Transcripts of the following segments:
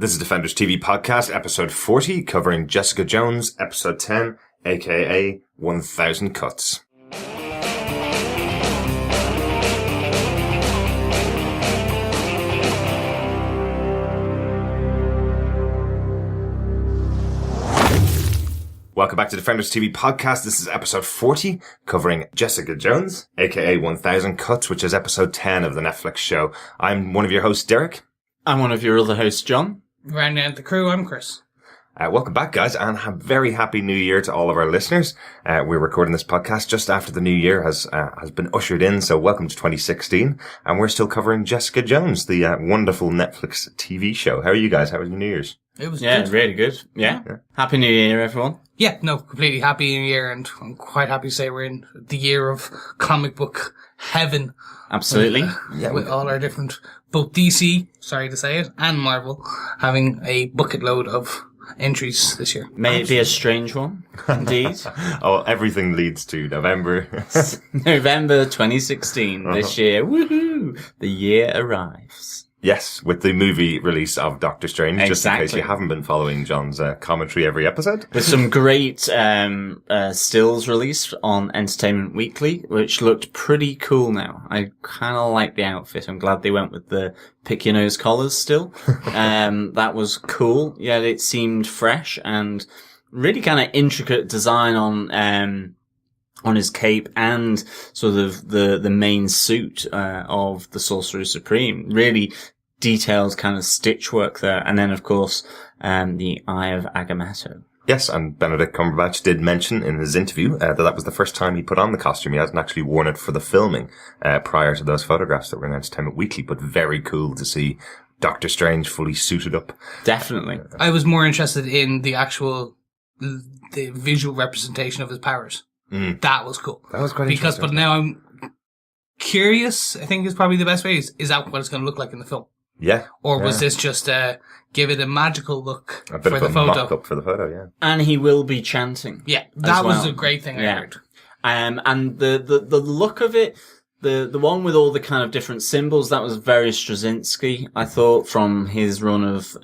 This is Defenders TV Podcast, episode 40, covering Jessica Jones, episode 10, aka 1000 Cuts. Welcome back to Defenders TV Podcast. This is episode 40, covering Jessica Jones, aka 1000 Cuts, which is episode 10 of the Netflix show. I'm one of your hosts, Derek. I'm one of your other hosts, John. Rounding out the crew, I'm Chris. Welcome back, guys, and a very happy New Year to all of our listeners. We're recording this podcast just after the New Year has been ushered in, so welcome to 2016. And we're still covering Jessica Jones, the wonderful Netflix TV show. How are you guys? How was your New Year's? It was good. Really good. Yeah. Happy New Year, everyone. Yeah, no, completely happy New Year, and I'm quite happy to say we're in the year of comic book heaven. Absolutely. With all our different, both DC, sorry to say it, and Marvel, having a bucket load of entries this year. May it be a strange one, indeed. Oh, everything leads to November. November 2016, this year. Woohoo! The year arrives. Yes, with the movie release of Doctor Strange, just in case you haven't been following John's commentary every episode. With some great stills released on Entertainment Weekly, which looked pretty cool now. I kind of like the outfit. I'm glad they went with the pick your nose collars still. That was cool. Yeah, it seemed fresh and really kind of intricate design on his cape and sort of the main suit of the Sorcerer Supreme. Really detailed kind of stitch work there. And then, of course, the Eye of Agamotto. Yes, and Benedict Cumberbatch did mention in his interview that was the first time he put on the costume. He hasn't actually worn it for the filming prior to those photographs that were in Entertainment Weekly, but very cool to see Doctor Strange fully suited up. Definitely. I was more interested in the visual representation of his powers. That was cool. That was quite interesting. But now I'm curious, I think is probably the best way, is that what it's going to look like in the film? Yeah. Or was this just give it a magical look a bit for of the a photo? mock-up for the photo, yeah. And he will be chanting. Yeah, that was a great thing I heard. And the look of it, the one with all the kind of different symbols, that was very Straczynski, I thought, from his run of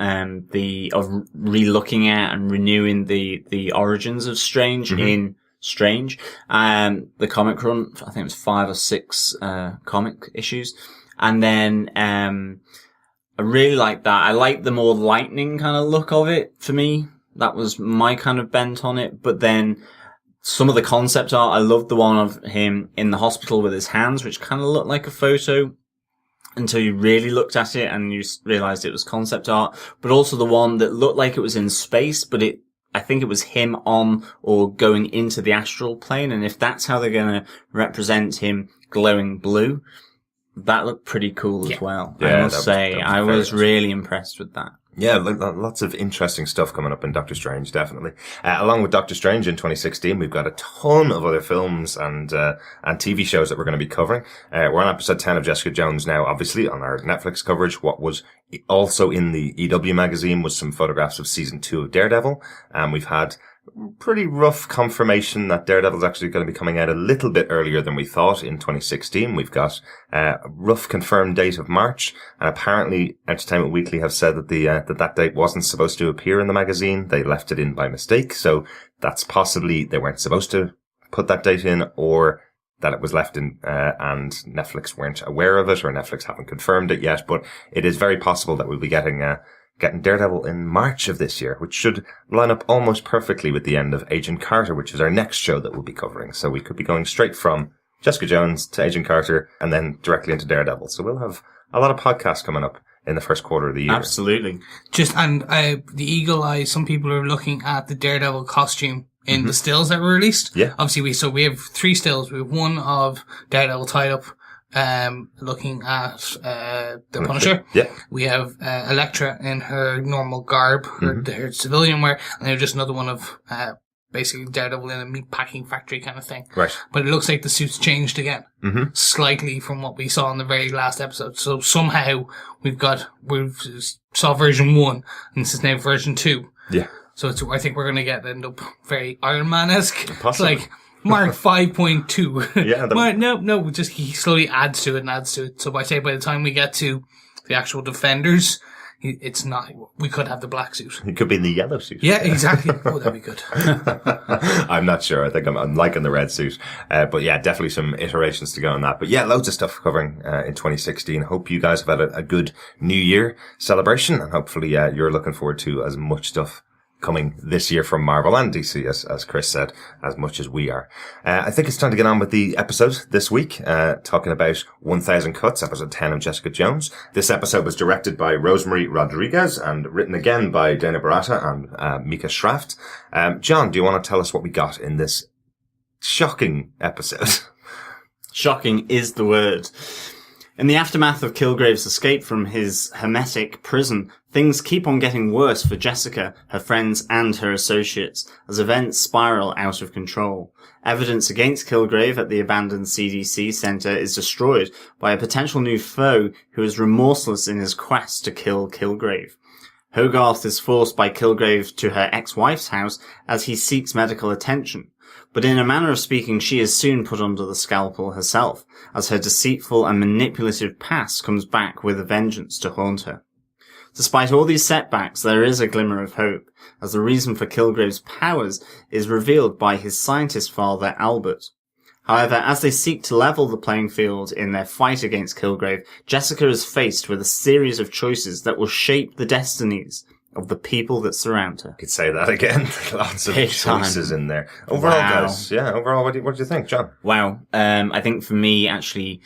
re-looking at and renewing the origins of Strange in Strange. The comic run, I think it was 5 or 6 comic issues. And then I really like that. I like the more lightning kind of look of it for me. That was my kind of bent on it. But then some of the concept art, I loved the one of him in the hospital with his hands, which kind of looked like a photo until you really looked at it and you realized it was concept art. But also the one that looked like it was in space, but I think it was him on or going into the astral plane. And if that's how they're going to represent him glowing blue, that looked pretty cool as well. Yeah, I must say, I was really impressed with that. Yeah, lots of interesting stuff coming up in Doctor Strange, definitely. Along with Doctor Strange in 2016, we've got a ton of other films and TV shows that we're going to be covering. We're on episode 10 of Jessica Jones now, obviously, on our Netflix coverage. What was also in the EW magazine was some photographs of season 2 of Daredevil. And we've had pretty rough confirmation that Daredevil's actually going to be coming out a little bit earlier than we thought in 2016. We've got a rough confirmed date of March, and apparently Entertainment Weekly have said that that date wasn't supposed to appear in the magazine. They left it in by mistake, so that's possibly they weren't supposed to put that date in, or that it was left in and Netflix weren't aware of it, or Netflix haven't confirmed it yet. But it is very possible that we'll be getting Daredevil in March of this year, which should line up almost perfectly with the end of Agent Carter, which is our next show that we'll be covering. So we could be going straight from Jessica Jones to Agent Carter and then directly into Daredevil. So we'll have a lot of podcasts coming up in the first quarter of the year. Absolutely. The eagle eye, some people are looking at the Daredevil costume in the stills that were released. Yeah. Obviously, we have 3 stills. We have one of Daredevil tied up, looking at the Punisher. Yeah. We have Elektra in her normal garb, her civilian wear, and there's just another one of basically Daredevil in a meat packing factory kind of thing. Right. But it looks like the suit's changed again, slightly from what we saw in the very last episode. So somehow we saw version 1, and this is now version 2. Yeah. So I think we're going to end up very Iron Man-esque. Possibly. It's like Mark 5.2. Yeah. No, just he slowly adds to it and adds to it. So by the time we get to the actual Defenders, It's not. We could have the black suit. He could be in the yellow suit. Yeah, exactly. Oh, that'd be good. I'm not sure. I think I'm liking the red suit. But yeah, definitely some iterations to go on that. But yeah, loads of stuff covering in 2016. Hope you guys have had a good New Year celebration, and hopefully you're looking forward to as much stuff coming this year from Marvel and DC, as Chris said, as much as we are. I think it's time to get on with the episode this week, talking about 1000 Cuts, episode 10 of Jessica Jones. This episode was directed by Rosemary Rodriguez and written again by Dana Baratta and Micah Schraft. John, do you want to tell us what we got in this shocking episode? Shocking is the word. In the aftermath of Kilgrave's escape from his hermetic prison, things keep on getting worse for Jessica, her friends, and her associates, as events spiral out of control. Evidence against Kilgrave at the abandoned CDC center is destroyed by a potential new foe who is remorseless in his quest to kill Kilgrave. Hogarth is forced by Kilgrave to her ex-wife's house as he seeks medical attention. But in a manner of speaking, she is soon put under the scalpel herself, as her deceitful and manipulative past comes back with a vengeance to haunt her. Despite all these setbacks, there is a glimmer of hope, as the reason for Kilgrave's powers is revealed by his scientist father, Albert. However, as they seek to level the playing field in their fight against Kilgrave, Jessica is faced with a series of choices that will shape the destinies of the people that surround her. I could say that again. Lots of Big choices time. in there. Overall, Wow. guys, what do you think, John? Wow. I think for me, actually,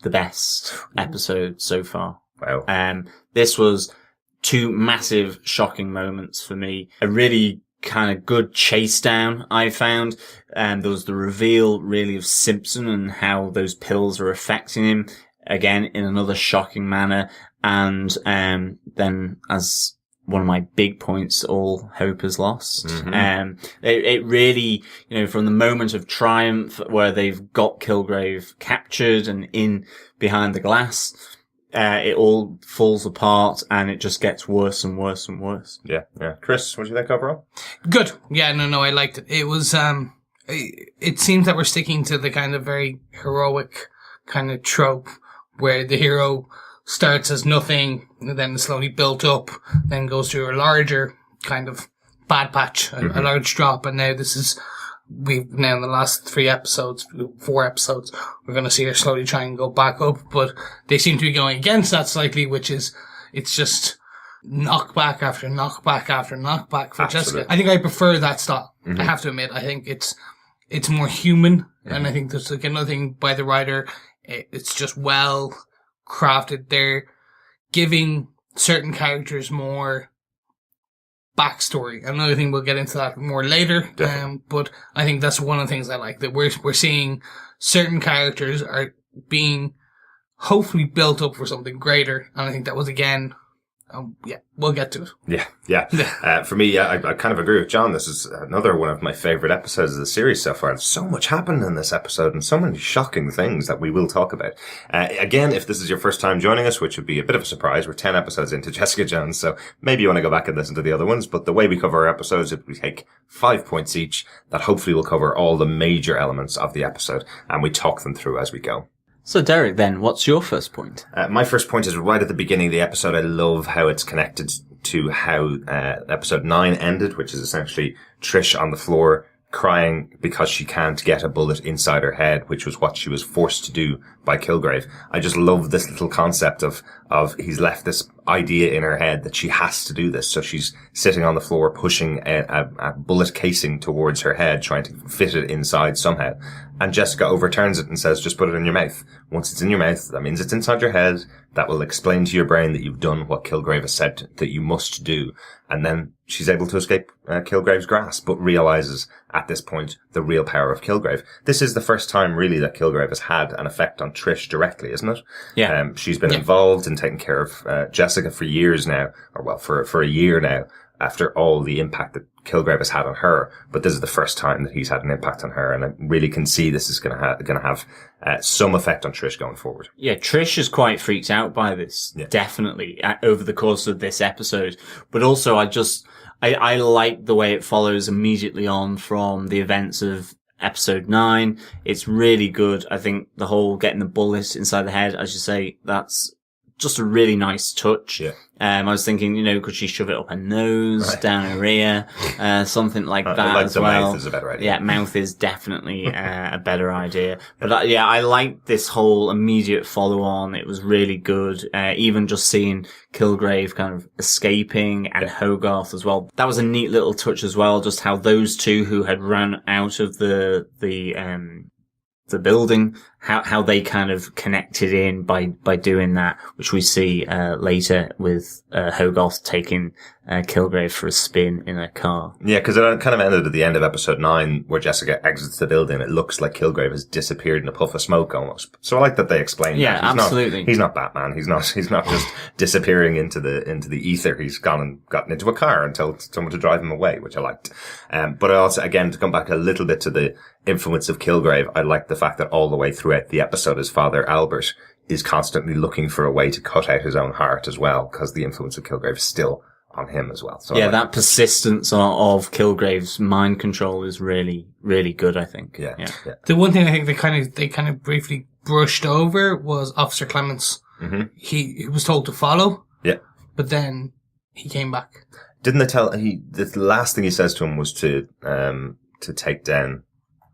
the best episode so far. Wow. This was two massive, shocking moments for me. A really kind of good chase down, I found. There was the reveal, really, of Simpson and how those pills are affecting him, again, in another shocking manner. And then, as one of my big points, all hope is lost. Mm-hmm. It really, from the moment of triumph where they've got Kilgrave captured and in behind the glass, it all falls apart and it just gets worse and worse and worse. Yeah. Chris, what do you think overall? Good. Yeah, no, I liked it. It was, it seems that we're sticking to the kind of very heroic kind of trope where the hero starts as nothing, and then slowly built up, then goes through a larger kind of bad patch, a large drop, and now we've now in the last 4 episodes, we're going to see her slowly try and go back up, but they seem to be going against that slightly, which is, it's just knockback after knockback after knockback for Absolutely. Jessica. I think I prefer that style. I have to admit, I think it's more human, and I think there's like another thing by the writer, it's just well crafted. They're giving certain characters more backstory. Another thing, we'll get into that more later. But I think that's one of the things I like, that we're seeing certain characters are being hopefully built up for something greater. And I think that was again, we'll get to it. Yeah. For me, I kind of agree with John. This is another one of my favorite episodes of the series so far. So much happened in this episode and so many shocking things that we will talk about. Again, if this is your first time joining us, which would be a bit of a surprise, we're 10 episodes into Jessica Jones, so maybe you want to go back and listen to the other ones. But the way we cover our episodes, we take 5 points each that hopefully will cover all the major elements of the episode, and we talk them through as we go. So Derek, then, what's your first point? My first point is right at the beginning of the episode. I love how it's connected to how episode 9 ended, which is essentially Trish on the floor crying because she can't get a bullet inside her head, which was what she was forced to do by Kilgrave. I just love this little concept of he's left this idea in her head that she has to do this. So she's sitting on the floor pushing a bullet casing towards her head, trying to fit it inside somehow. And Jessica overturns it and says, just put it in your mouth. Once it's in your mouth, that means it's inside your head. That will explain to your brain that you've done what Kilgrave has said that you must do. And then she's able to escape Kilgrave's grasp, but realizes at this point the real power of Kilgrave. This is the first time really that Kilgrave has had an effect on Trish directly, isn't it? Yeah. She's been involved in taking care of Jessica for years now, for a year now, after all the impact that Kilgrave has had on her. But this is the first time that he's had an impact on her, and I really can see this is going to have some effect on Trish going forward. Yeah, Trish is quite freaked out by this, definitely, over the course of this episode. But also, I like the way it follows immediately on from the events of episode 9. It's really good. I think the whole getting the bullet inside the head, as you say, that's just a really nice touch. Yeah. I was thinking, could she shove it up her nose, down her ear, something like that like as the well. mouth is a better idea. Yeah, mouth is definitely a better idea. But I liked this whole immediate follow-on. It was really good. Even just seeing Kilgrave kind of escaping and Hogarth as well. That was a neat little touch as well, just how those two who had run out of the building, how they kind of connected in by doing that, which we see later with Hogarth taking Kilgrave for a spin in a car. Yeah, because it kind of ended at the end of episode 9 where Jessica exits the building. It looks like Kilgrave has disappeared in a puff of smoke almost. So I like that they explained that. He's absolutely. He's not Batman. He's not just disappearing into the ether. He's gone and gotten into a car and told someone to drive him away, which I liked. But I also, again, to come back a little bit to the influence of Kilgrave, I like the fact that all the way throughout the episode his father Albert is constantly looking for a way to cut out his own heart as well, because the influence of Kilgrave is still on him as well. So that persistence of Kilgrave's mind control is really, really good, I think. Yeah. The one thing I think they kind of briefly brushed over was Officer Clements. Mm-hmm. He was told to follow. Yeah. But then he came back. Didn't they tell the last thing he says to him was to take down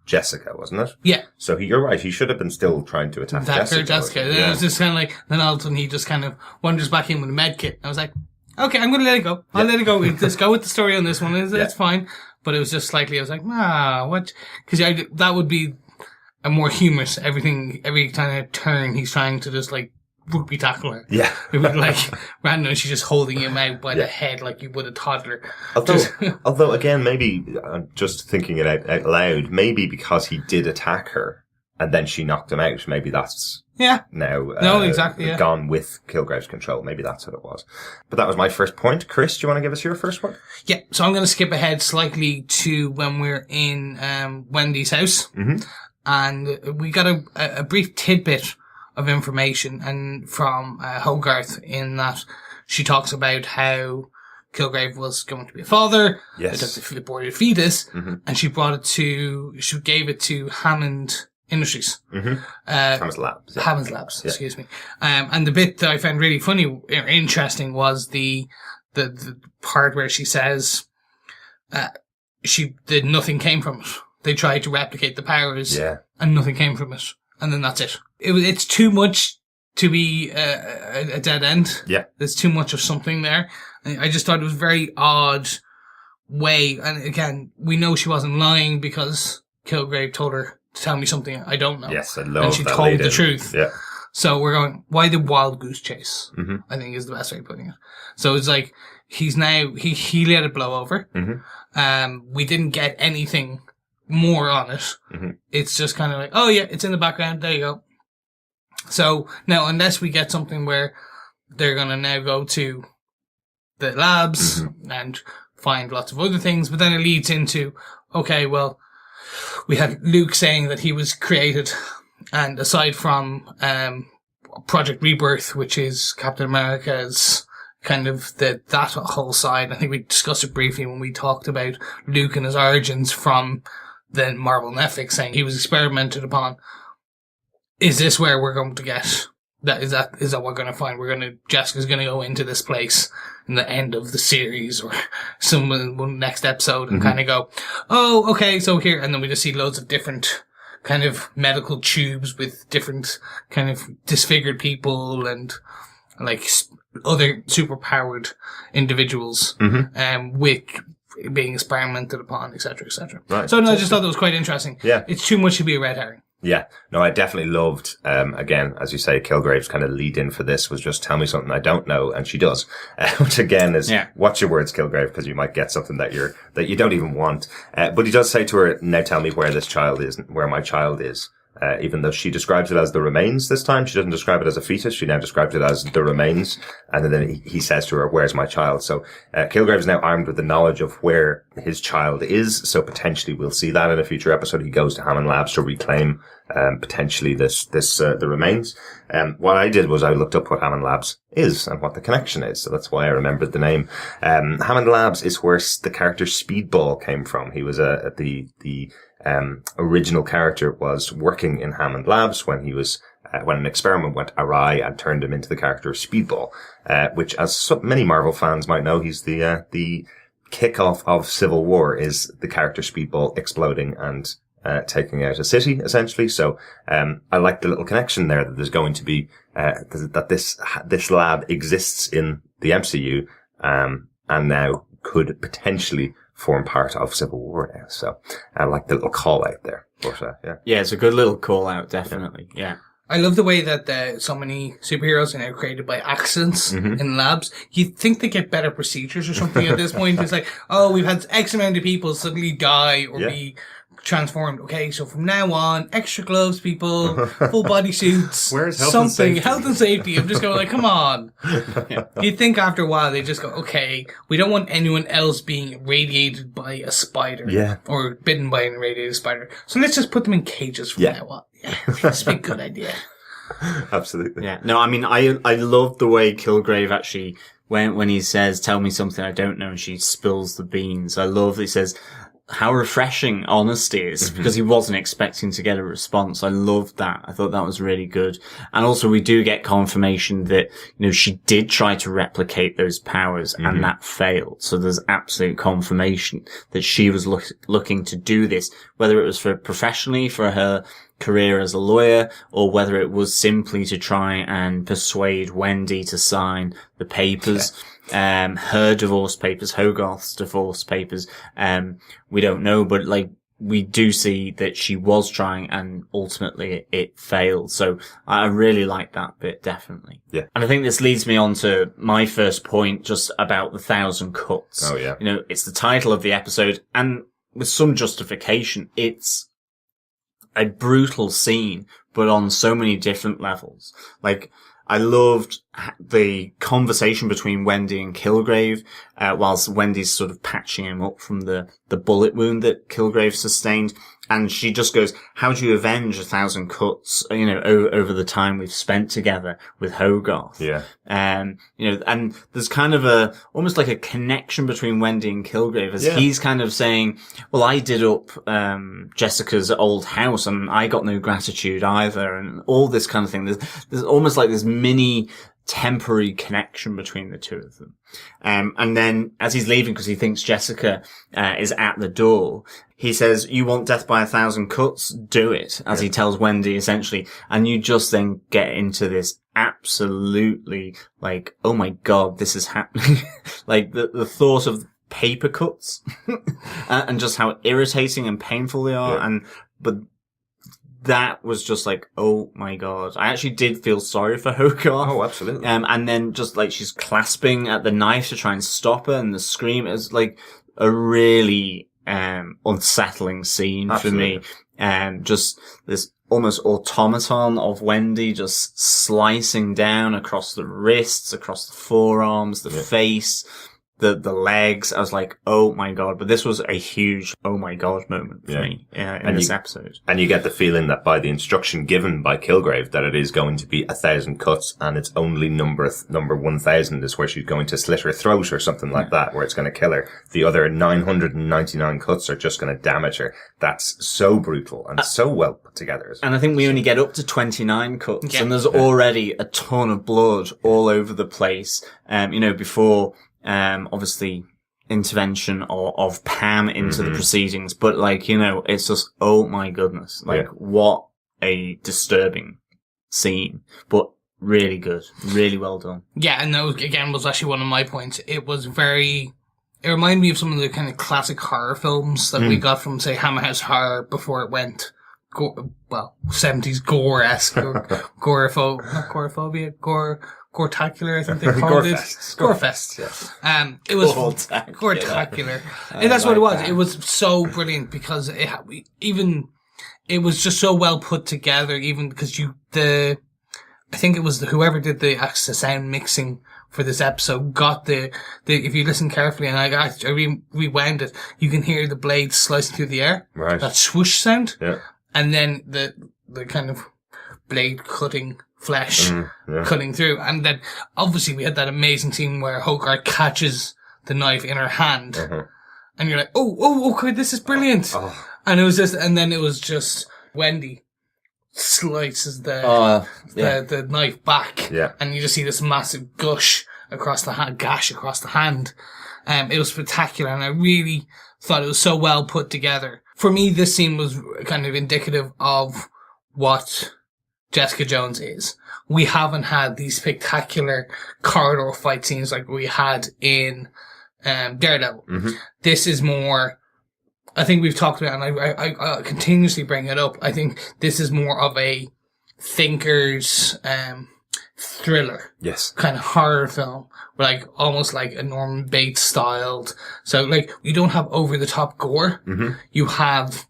Jessica, wasn't it? Yeah. So you're right. He should have been still trying to attack Jessica. It was just kind of like, then all of a sudden he just kind of wanders back in with a med kit. I was like, okay, I'm going to let it go. I'll let it go. Just go with the story on this one. It's fine. But it was just slightly, I was like, what? Because that would be a more humorous, every kind of turn he's trying to just like rugby tackle her. Yeah. It would like, randomly she's just holding him out by the head like you would a toddler. Although again, maybe, just thinking it out loud, maybe because he did attack her and then she knocked him out, maybe that's now exactly, gone with Kilgrave's control. Maybe that's what it was. But that was my first point. Chris, do you want to give us your first one? Yeah, so I'm going to skip ahead slightly to when we're in Wendy's house. Mm-hmm. And we got a brief tidbit of information and from Hogarth in that she talks about how Kilgrave was going to be a father. Yes. They took the aborted fetus, mm-hmm. and she gave it to Hammond Industries. Mm-hmm. Hammond's Labs. Yeah. Hammond's Labs, excuse me. And the bit that I found really funny or interesting was the part where she says nothing came from it. They tried to replicate the powers, and nothing came from it. And then that's it. It's too much to be a dead end. Yeah. There's too much of something there. I just thought it was a very odd way. And again, we know she wasn't lying because Kilgrave told her to tell me something I don't know. Yes, I love and she that told the truth. Yeah. So we're going, why the wild goose chase? Mm-hmm. I think is the best way of putting it. So it's like, he let it blow over. Mm-hmm. We didn't get anything more on it. Mm-hmm. It's just kind of like, oh yeah, it's in the background. There you go. So now, unless we get something where they're going to now go to the labs and find lots of other things, but then it leads into, okay, well, we had Luke saying that he was created, and aside from Project Rebirth, which is Captain America's kind of that whole side, I think we discussed it briefly when we talked about Luke and his origins from the Marvel Netflix, saying he was experimented upon. Is this where we're going to get that? Is that what we're going to find? Jessica's going to go into this place in the end of the series or some next episode and kind of go, oh, okay, so here, and then we just see loads of different kind of medical tubes with different kind of disfigured people and like other superpowered individuals, with being experimented upon, etc., etc. Right. So I just thought that was quite interesting. Yeah. It's too much to be a red herring. Yeah. No, I definitely loved, again, as you say, Kilgrave's kind of lead in for this was just tell me something I don't know. And she does, which again is, watch your words, Kilgrave, because you might get something that you don't even want. But he does say to her, now tell me where this child is, where my child is. Even though she describes it as the remains this time, she doesn't describe it as a fetus. She now describes it as the remains. And then he says to her, where's my child? So, Kilgrave is now armed with the knowledge of where his child is. So potentially we'll see that in a future episode. He goes to Hammond Labs to reclaim, potentially the remains. What I did was I looked up what Hammond Labs is and what the connection is. So that's why I remembered the name. Hammond Labs is where the character Speedball came from. He was, the original character was working in Hammond Labs when he was when an experiment went awry and turned him into the character of Speedball, which, as so many Marvel fans might know, he's the kickoff of Civil War is the character Speedball exploding and taking out a city, essentially. So I like the little connection there that there's going to be that this lab exists in the MCU, and now could potentially form part of Civil War now. So I like the little call out there. But, yeah, it's a good little call out, definitely. Yeah. I love the way that so many superheroes are now created by accidents in labs. You'd think they get better procedures or something at this point. It's like, oh, we've had X amount of people suddenly die or be transformed. Okay, so from now on, extra gloves, people, full body suits. Where's health something, and safety? Health and safety. I'm just going like, come on. You'd think after a while they just go, okay, we don't want anyone else being irradiated by a spider. Yeah. Or bitten by an irradiated spider. So let's just put them in cages from now on. Yeah, that's a good idea. Absolutely. Yeah. No, I mean, I love the way Kilgrave actually, when he says, tell me something I don't know, and she spills the beans. I love that he says, how refreshing honesty is, because he wasn't expecting to get a response. I loved that. I thought that was really good. And also we do get confirmation that, she did try to replicate those powers and that failed. So there's absolute confirmation that she was looking to do this, whether it was professionally for her career as a lawyer, or whether it was simply to try and persuade Wendy to sign the papers. Her divorce papers, Hogarth's divorce papers. We don't know, but we do see that she was trying and ultimately it failed. So I really like that bit, definitely. Yeah. And I think this leads me on to my first point, just about the 1,000 cuts. Oh, yeah. It's the title of the episode, and with some justification, it's a brutal scene, but on so many different levels. I loved the conversation between Wendy and Kilgrave, whilst Wendy's sort of patching him up from the bullet wound that Kilgrave sustained. And she just goes, how do you avenge 1,000 cuts, over the time we've spent together with Hogarth? Yeah. And there's kind of almost like a connection between Wendy and Kilgrave, as he's kind of saying, well, I did up, Jessica's old house and I got no gratitude either, and all this kind of thing. There's almost like this mini temporary connection between the two of them. And then as he's leaving, because he thinks Jessica, is at the door, he says, you want death by 1,000 cuts? Do it, as he tells Wendy, essentially. And you just then get into this absolutely, oh my God, this is happening. The thought of paper cuts and just how irritating and painful they are. Yeah. But that was just oh my God. I actually did feel sorry for Hogarth. Oh, absolutely. And then just she's clasping at the knife to try and stop her, and the scream is a really, unsettling scene Absolutely. for me. Just this almost automaton of Wendy just slicing down across the wrists, across the forearms, the face, the legs. I was like, oh my God. But this was a huge oh my God moment for me in this episode. And you get the feeling that by the instruction given by Kilgrave that it is going to be 1,000 cuts, and it's only number 1,000 is where she's going to slit her throat or something like that, where it's going to kill her. The other 999 cuts are just going to damage her. That's so brutal and so well put together. And I think we only get up to 29 cuts, and there's already a ton of blood all over the place. Before obviously intervention of Pam into the proceedings, but it's just, oh my goodness, what a disturbing scene, but really good, really well done. Yeah, and that was actually one of my points. It reminded me of some of the kind of classic horror films that we got from, say, Hammer House Horror before it went 70s gore-esque, or gorephobia, Gortacular, I think they called it. Gorefest. Yeah. It was Gortacular. And that's what it was. It was so brilliant because it was just so well put together, even because I think it was whoever did the sound mixing for this episode got if you listen carefully, and I rewound it, you can hear the blades slicing through the air. Right. That swoosh sound. Yeah. And then the kind of blade cutting flesh cutting through. And then obviously we had that amazing scene where Hogarth catches the knife in her hand. And you're like, oh, okay, this is brilliant. And it was just Wendy slices Yeah. the knife back, Yeah. and you just see this massive gash across the hand. It was spectacular, and I really thought it was so well put together. For me, this scene was kind of indicative of what Jessica Jones is. We haven't had these spectacular corridor fight scenes like we had in Daredevil. Mm-hmm. This is more, I think we've talked about, and I continuously bring it up, I think this is more of a thinker's thriller. Yes. Kind of horror film. Like, almost like a Norman Bates styled. So, like, you don't have over-the-top gore. Mm-hmm. You have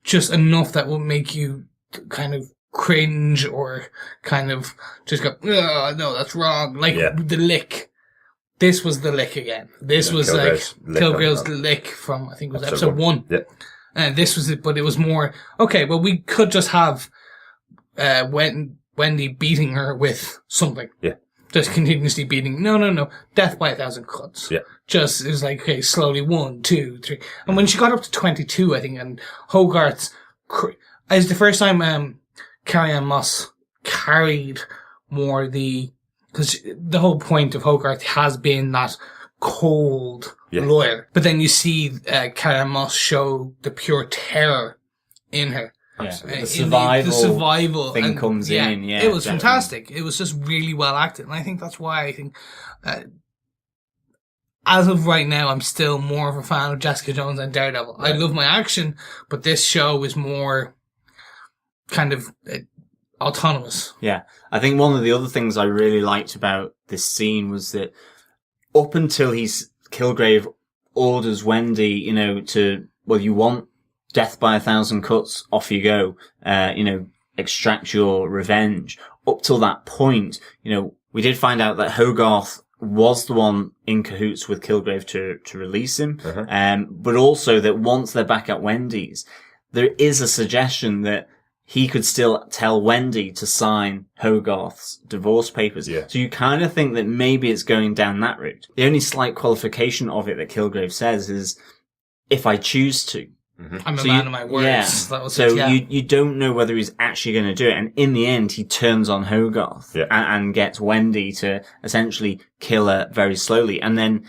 just enough that will make you kind of cringe or kind of just go, oh, no, that's wrong. Like, the lick. This was the lick again. This was like Kilgrave's lick from, I think it was episode 1. Yeah. And this was it, but it was more, okay, well, we could just have Wendy beating her with something. Yeah. Just continuously beating. No. Death by 1,000 cuts. Yeah. Just, it was like, okay, slowly 1, 2, 3. And when she got up to 22, I think, and Hogarth's, it's the first time, Carrie-Anne Moss carried more because the whole point of Hogarth has been that cold lawyer. But then you see, Carrie-Anne Moss show the pure terror in her. Yeah. The survival thing comes in. Yeah, it was fantastic. It was just really well acted, and I think that's why I think, as of right now, I'm still more of a fan of Jessica Jones than Daredevil. Right. I love my action, but this show is more kind of autonomous. Yeah, I think one of the other things I really liked about this scene was that up until Kilgrave orders Wendy, you want death by 1,000 cuts, off you go, extract your revenge. Up till that point, we did find out that Hogarth was the one in cahoots with Kilgrave to release him. Uh-huh. But also that once they're back at Wendy's, there is a suggestion that he could still tell Wendy to sign Hogarth's divorce papers. Yeah. So you kind of think that maybe it's going down that route. The only slight qualification of it that Kilgrave says is, if I choose to. Mm-hmm. I'm a man of my words. Yeah. You don't know whether he's actually going to do it. And in the end, he turns on Hogarth and gets Wendy to essentially kill her very slowly. And then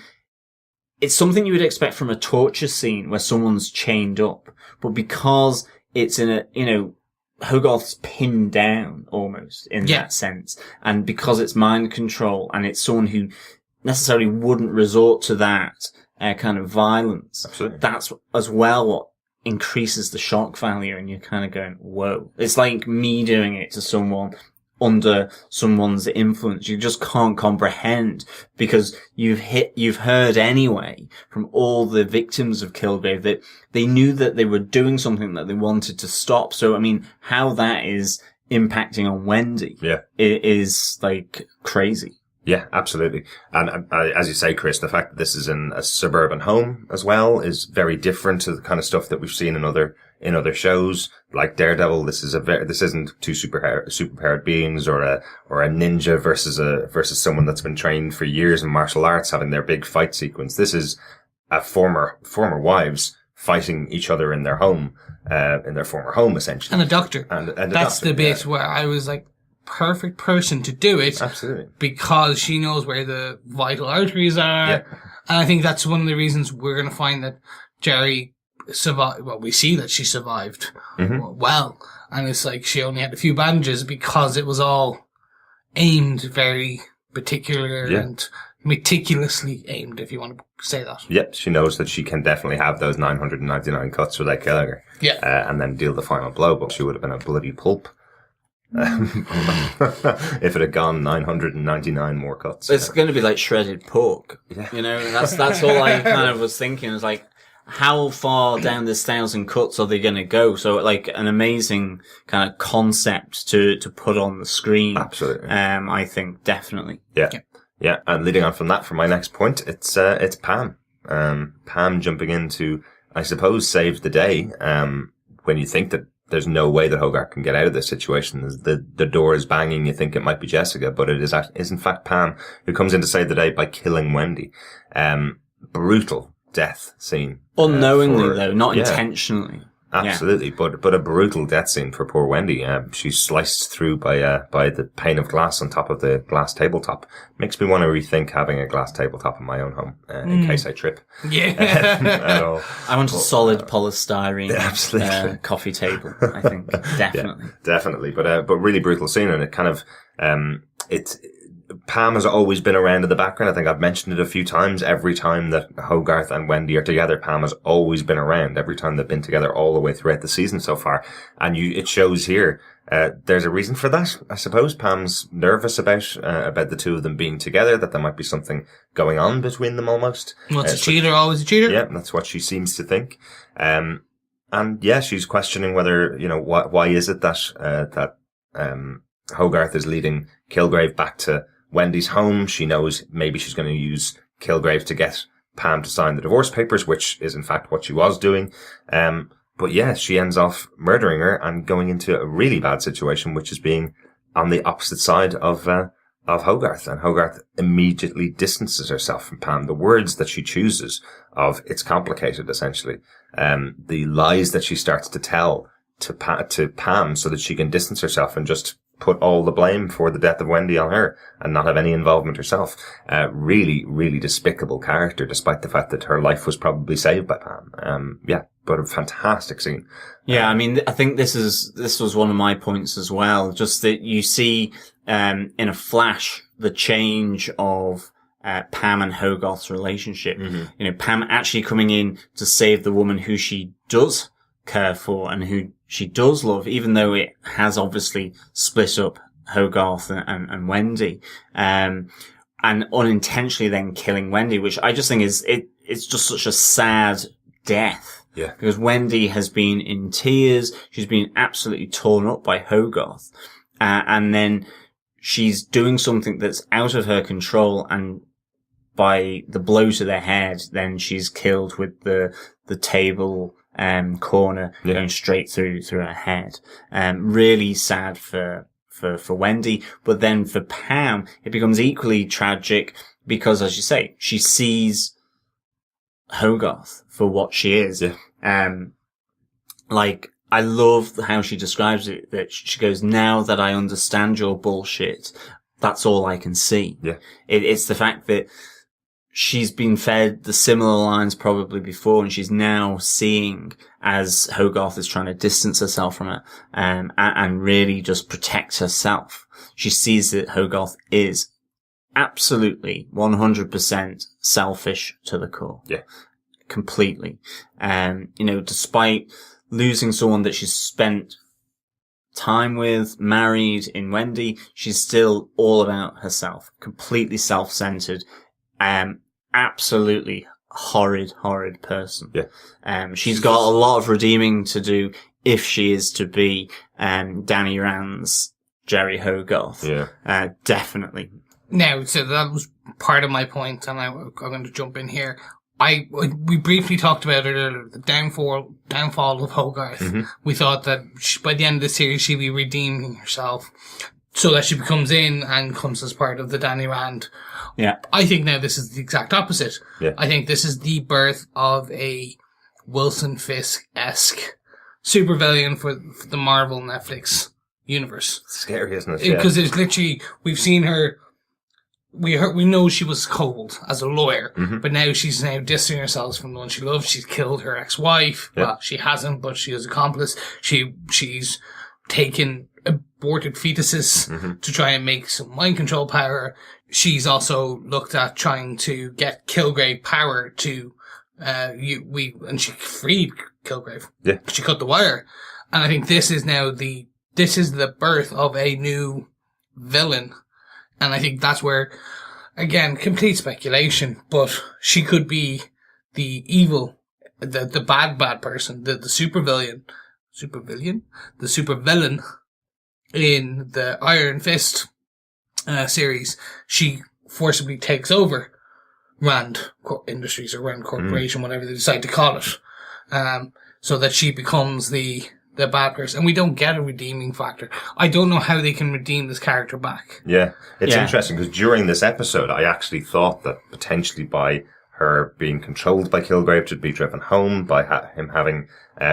it's something you would expect from a torture scene where someone's chained up. But because it's in Hogarth's pinned down almost in that sense. And because it's mind control and it's someone who necessarily wouldn't resort to that kind of violence. Absolutely. That's as well what increases the shock value, and you're kind of going, whoa. It's like me doing it to someone under someone's influence. You just can't comprehend, because you've heard anyway from all the victims of Kilgrave that they knew that they were doing something that they wanted to stop. So, I mean, how that is impacting on Wendy is like crazy. Yeah, absolutely. And as you say, Chris, the fact that this is in a suburban home as well is very different to the kind of stuff that we've seen in other shows like Daredevil. This isn't two superpowered beings or a ninja versus someone that's been trained for years in martial arts having their big fight sequence. This is a former wives fighting each other in their home, in their former home, essentially. And a doctor. And that's the bit where I was like, perfect person to do it. Absolutely. Because she knows where the vital arteries are. Yeah. And I think that's one of the reasons we're going to find that Jerry survived. Well, we see that she survived well. And it's like she only had a few bandages because it was all aimed very particular and meticulously aimed, if you want to say that. Yep, she knows that she can definitely have those 999 cuts without killing her. Yeah. And then deal the final blow, but she would have been a bloody pulp. If it had gone 999 more cuts. It's going to be like shredded pork. Yeah. That's all I kind of was thinking. Is like, how far down this 1,000 cuts are they going to go? So, like, an amazing kind of concept to put on the screen. Absolutely. I think definitely. Yeah. And leading on from that, for my next point, it's Pam. Pam jumping in to, I suppose, save the day. When you think that there's no way that Hogarth can get out of this situation. The door is banging. You think it might be Jessica, but it is in fact Pam who comes in to save the day by killing Wendy. Brutal death scene. Unknowingly though, not intentionally. Absolutely, but a brutal death scene for poor Wendy. She's sliced through by the pane of glass on top of the glass tabletop. Makes me want to rethink having a glass tabletop in my own home in case I trip. Yeah. At all. I want a solid polystyrene coffee table. I think definitely, definitely. But really brutal scene, and it kind of Pam has always been around in the background. I think I've mentioned it a few times. Every time that Hogarth and Wendy are together, Pam has always been around. Every time they've been together all the way throughout the season so far. And it shows here, there's a reason for that, I suppose. Pam's nervous about the two of them being together, that there might be something going on between them almost. What's a cheater, always a cheater? Yeah, that's what she seems to think. And yeah, she's questioning whether, why is it that Hogarth is leading Kilgrave back to Wendy's home. She knows maybe she's going to use Kilgrave to get Pam to sign the divorce papers, which is in fact what she was doing. But yeah, she ends off murdering her and going into a really bad situation, which is being on the opposite side of Hogarth. And Hogarth immediately distances herself from Pam. The words that she chooses it's complicated, essentially. The lies that she starts to tell to Pam so that she can distance herself and just put all the blame for the death of Wendy on her and not have any involvement herself. Really, really despicable character, despite the fact that her life was probably saved by Pam. But a fantastic scene. Yeah, I mean, I think this was one of my points as well. Just that you see, in a flash, the change of Pam and Hogarth's relationship. Mm-hmm. Pam actually coming in to save the woman who she does care for and who she does love, even though it has obviously split up Hogarth and Wendy, and unintentionally then killing Wendy, which I just think it's just such a sad death. Yeah. Because Wendy has been in tears. She's been absolutely torn up by Hogarth. And then she's doing something that's out of her control, and by the blow to the head, then she's killed with the table corner going straight through her head. Really sad for Wendy, but then for Pam, it becomes equally tragic because, as you say, she sees Hogarth for what she is. Yeah. I love how she describes it, that she goes, now that I understand your bullshit, that's all I can see. Yeah. It's the fact that she's been fed the similar lines probably before, and she's now seeing, as Hogarth is trying to distance herself from her, and really just protect herself. She sees that Hogarth is absolutely 100% selfish to the core. Yeah. Completely. Despite losing someone that she's spent time with, married in Wendy, she's still all about herself. Completely self-centered. Absolutely horrid person. Yeah. She's got a lot of redeeming to do if she is to be, Danny Rand's Jerry Hogarth. Yeah. Definitely. Now, so that was part of my point, and I'm going to jump in here. We briefly talked about it earlier, the downfall of Hogarth. Mm-hmm. We thought that by the end of the series, she'd be redeeming herself so that she comes in and comes as part of the Danny Rand. Yeah. I think now this is the exact opposite. Yeah. I think this is the birth of a Wilson Fisk-esque supervillain for the Marvel Netflix universe. Scary, isn't it? Because it's literally, we've seen her, we know she was cold as a lawyer, mm-hmm. but now she's distancing herself from the one she loves. She's killed her ex-wife. Yeah. Well, she hasn't, but she is accomplice. She's taken aborted fetuses mm-hmm. to try and make some mind control power. She's also looked at trying to get Kilgrave power to, and she freed Kilgrave. Yeah. She cut the wire. And I think this is the birth of a new villain. And I think that's where, again, complete speculation, but she could be the evil, the bad person, the supervillain in the Iron Fist series. She forcibly takes over Rand Industries or Rand Corporation, whatever they decide to call it, so that she becomes the bad person. And we don't get a redeeming factor. I don't know how they can redeem this character back. Yeah. It's interesting because during this episode, I actually thought that potentially by her being controlled by Kilgrave to be driven home by him having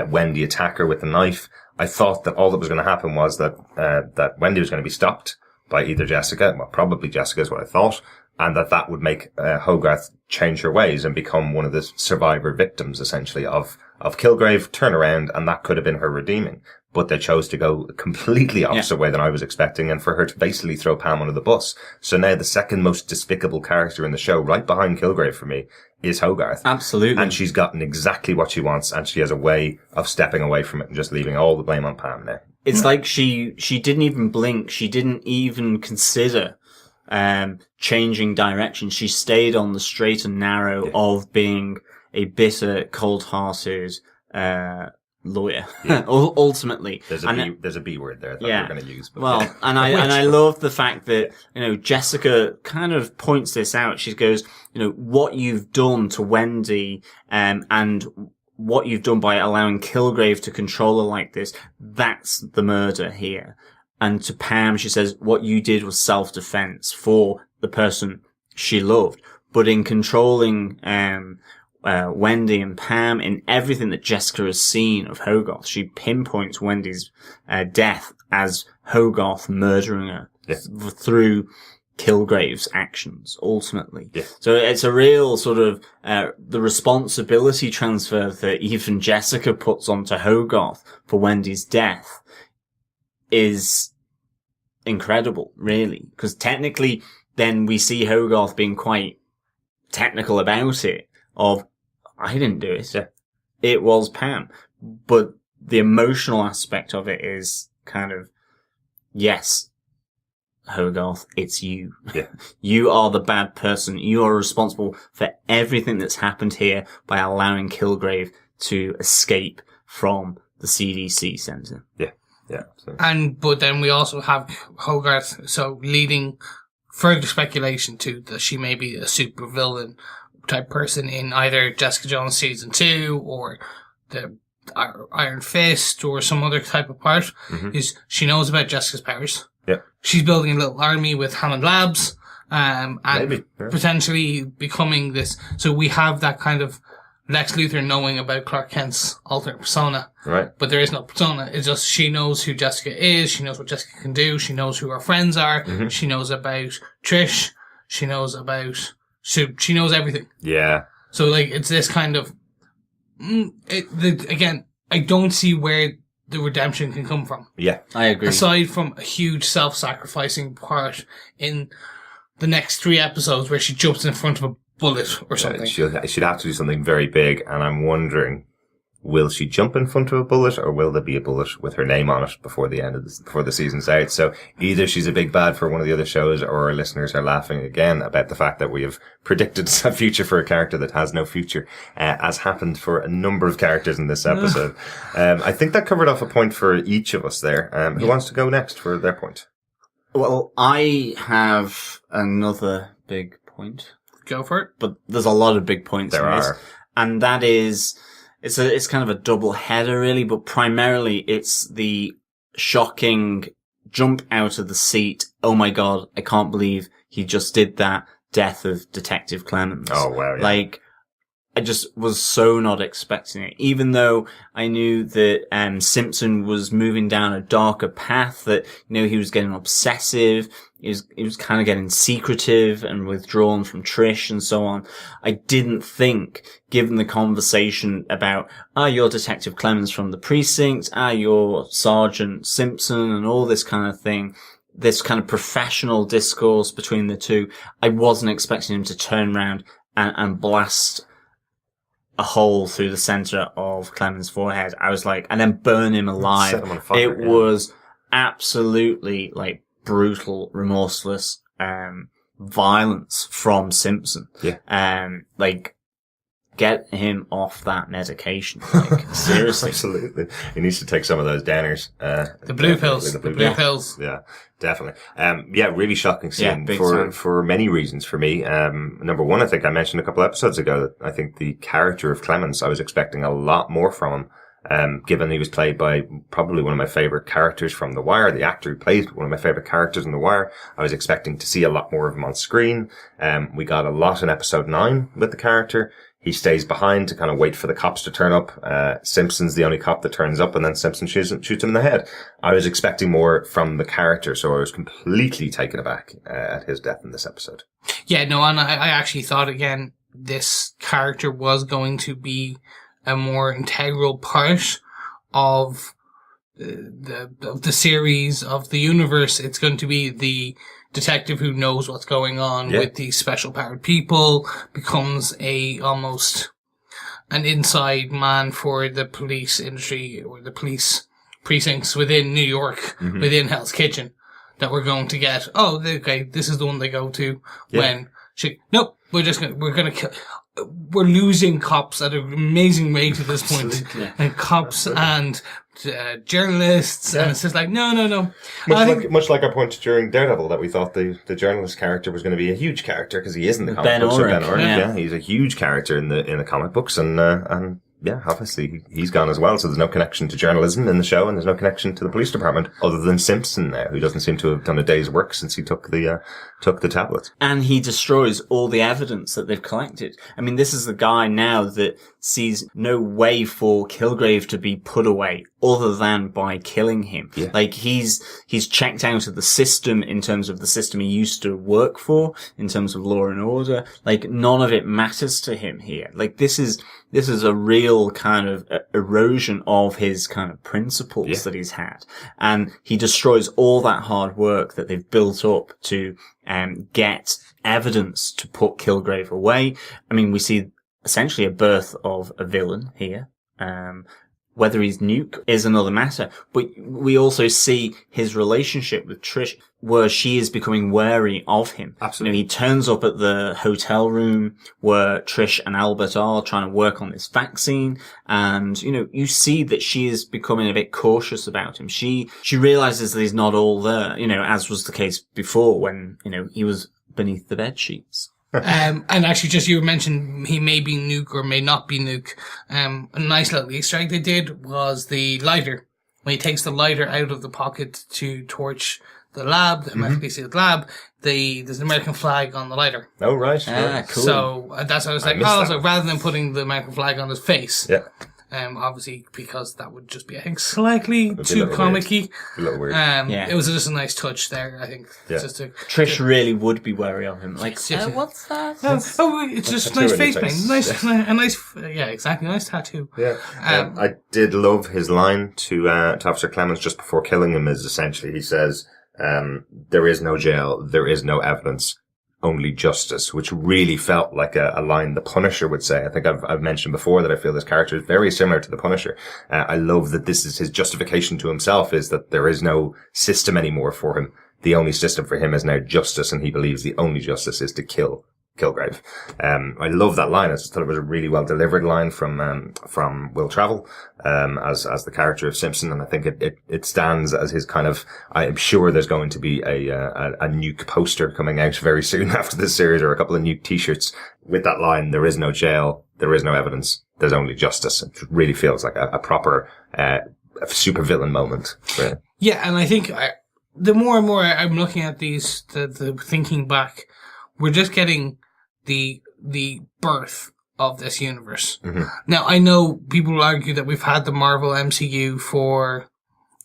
Wendy attack her with a knife. I thought that all that was going to happen was that Wendy was going to be stopped by either Jessica, well, probably Jessica is what I thought, and that would make Hogarth change her ways and become one of the survivor victims, essentially, of Kilgrave, turn around, and that could have been her redeeming. But they chose to go completely opposite way than I was expecting, and for her to basically throw Pam under the bus. So now the second most despicable character in the show, right behind Kilgrave for me, is Hogarth. Absolutely. And she's gotten exactly what she wants, and she has a way of stepping away from it and just leaving all the blame on Pam now. It's like she didn't even blink. She didn't even consider changing direction. She stayed on the straight and narrow of being a bitter, cold-hearted lawyer. Yeah. Ultimately, there's a B word there that we're going to use. But well, and I love the fact that Jessica kind of points this out. She goes, what you've done to Wendy, and what you've done by allowing Kilgrave to control her like this, that's the murder here. And to Pam, she says, what you did was self-defense for the person she loved. But in controlling Wendy and Pam, in everything that Jessica has seen of Hogarth, she pinpoints Wendy's death as Hogarth murdering her through Kilgrave's actions, ultimately. Yeah. So it's a real sort of the responsibility transfer that even Jessica puts onto Hogarth for Wendy's death is incredible, really. Because technically, then we see Hogarth being quite technical about it, of, I didn't do it. Yeah. It was Pam. But the emotional aspect of it is kind of, yes, Hogarth, it's you. Yeah. You are the bad person. You are responsible for everything that's happened here by allowing Kilgrave to escape from the CDC center. Yeah. Yeah. So. But then we also have Hogarth, so leading further speculation to that she may be a supervillain type person in either Jessica Jones season 2 or the Iron Fist or some other type of part. Is she knows about Jessica's powers. Yeah. She's building a little army with Hammond Labs, and maybe, potentially becoming this. So we have that kind of Lex Luthor knowing about Clark Kent's alternate persona. Right. But there is no persona. It's just she knows who Jessica is. She knows what Jessica can do. She knows who her friends are. She knows about Trish. She knows about... she knows everything. Yeah. So, like, it's this kind of... again, I don't see where the redemption can come from. Yeah, I agree. Aside from a huge self-sacrificing part in the next 3 episodes where she jumps in front of a bullet or something. She'd have to do something very big, and I'm wondering, will she jump in front of a bullet, or will there be a bullet with her name on it before the end of before the season's out? So either she's a big bad for one of the other shows, or our listeners are laughing again about the fact that we have predicted a future for a character that has no future, as happened for a number of characters in this episode. I think that covered off a point for each of us there. Who wants to go next for their point? Well, I have another big point. Go for it. But there's a lot of big points in this. And that is, it's kind of a double header really, but primarily it's the shocking jump out of the seat. Oh my God, I can't believe he just did that. Death of Detective Clemens. Oh wow. Yeah. Like, I just was so not expecting it, even though I knew that Simpson was moving down a darker path, that he was getting obsessive, he was kind of getting secretive and withdrawn from Trish and so on. I didn't think, given the conversation about you're Detective Clemens from the precinct, you're Sergeant Simpson, and all this kind of thing, this kind of professional discourse between the two, I wasn't expecting him to turn around and blast a hole through the center of Clemens' forehead. I was like, and then burn him alive. Set him on fire, it was absolutely like brutal, remorseless, violence from Simpson. Yeah. Like, get him off that medication. Like, seriously. Absolutely. He needs to take some of those downers. The blue pills. The blue pills. Yeah, definitely. Yeah, really shocking scene time. for many reasons for me. Number one, I think I mentioned a couple episodes ago that I think the character of Clemens, I was expecting a lot more from him. Given he was played by probably one of my favorite characters from The Wire, the actor who played one of my favorite characters in The Wire, I was expecting to see a lot more of him on screen. We got a lot in episode 9 with the character. He stays behind to kind of wait for the cops to turn up. Simpson's the only cop that turns up, and then Simpson shoots him in the head. I was expecting more from the character, so I was completely taken aback at his death in this episode. Yeah, no, and I actually thought, again, this character was going to be a more integral part of the series, of the universe. It's going to be the detective who knows what's going on with these special powered people, becomes almost an inside man for the police industry or the police precincts within New York, within Hell's Kitchen, that we're going to get. Oh, okay, this is the one they go to when nope, we're losing cops at an amazing rate at this point. And cops and journalists, and it's just like, no. Much like our point during Daredevil, that we thought the journalist character was going to be a huge character, because he is in the comic books. Ben Urich, he's a huge character in the comic books, and yeah, obviously he's gone as well, so there's no connection to journalism in the show, and there's no connection to the police department, other than Simpson now, who doesn't seem to have done a day's work since he took the tablets. And he destroys all the evidence that they've collected. I mean, this is the guy now that sees no way for Kilgrave to be put away other than by killing him. Yeah. Like, he's checked out of the system in terms of the system he used to work for, in terms of law and order. Like, none of it matters to him here. Like, this is a real kind of erosion of his kind of principles that he's had. And he destroys all that hard work that they've built up to get evidence to put Kilgrave away. I mean, we see essentially a birth of a villain here. Whether he's Nuke is another matter, but we also see his relationship with Trish, where she is becoming wary of him. Absolutely. You know, he turns up at the hotel room where Trish and Albert are trying to work on this vaccine, and, you know, you see that she is becoming a bit cautious about him. She realizes that he's not all there, you know, as was the case before when, you know, he was beneath the bed sheets. And actually, just you mentioned he may be Nuke or may not be Nuke. A nice little Easter egg they did was the lighter. When he takes the lighter out of the pocket to torch the lab, the American sealed lab, there's an American flag on the lighter. Oh, right. Cool. So that's what I was like, so rather than putting the American flag on his face. Yeah. Obviously, because that would just be, I think, slightly too comic-y. A little weird. It was just a nice touch there, I think. Yeah. Trish really would be wary of him. Like, what's that? It's just nice face paint. Yeah, exactly. Nice tattoo. Yeah. I did love his line to Officer Clemens just before killing him, is essentially, he says, there is no jail, there is no evidence, only justice, which really felt like a line the Punisher would say. I think I've mentioned before that I feel this character is very similar to the Punisher. I love that this is his justification to himself, is that there is no system anymore for him. The only system for him is now justice, and he believes the only justice is to kill Kilgrave. I love that line. I just thought it was a really well delivered line from Will Travel, as the character of Simpson. And I think it stands as his kind of, I'm sure there's going to be a Nuke poster coming out very soon after this series, or a couple of Nuke t-shirts with that line. There is no jail. There is no evidence. There's only justice. It really feels like a proper, super villain moment. Right? Yeah. And I think the more and more I'm looking at these, the thinking back, we're just getting the birth of this universe. Mm-hmm. Now, I know people will argue that we've had the Marvel MCU for,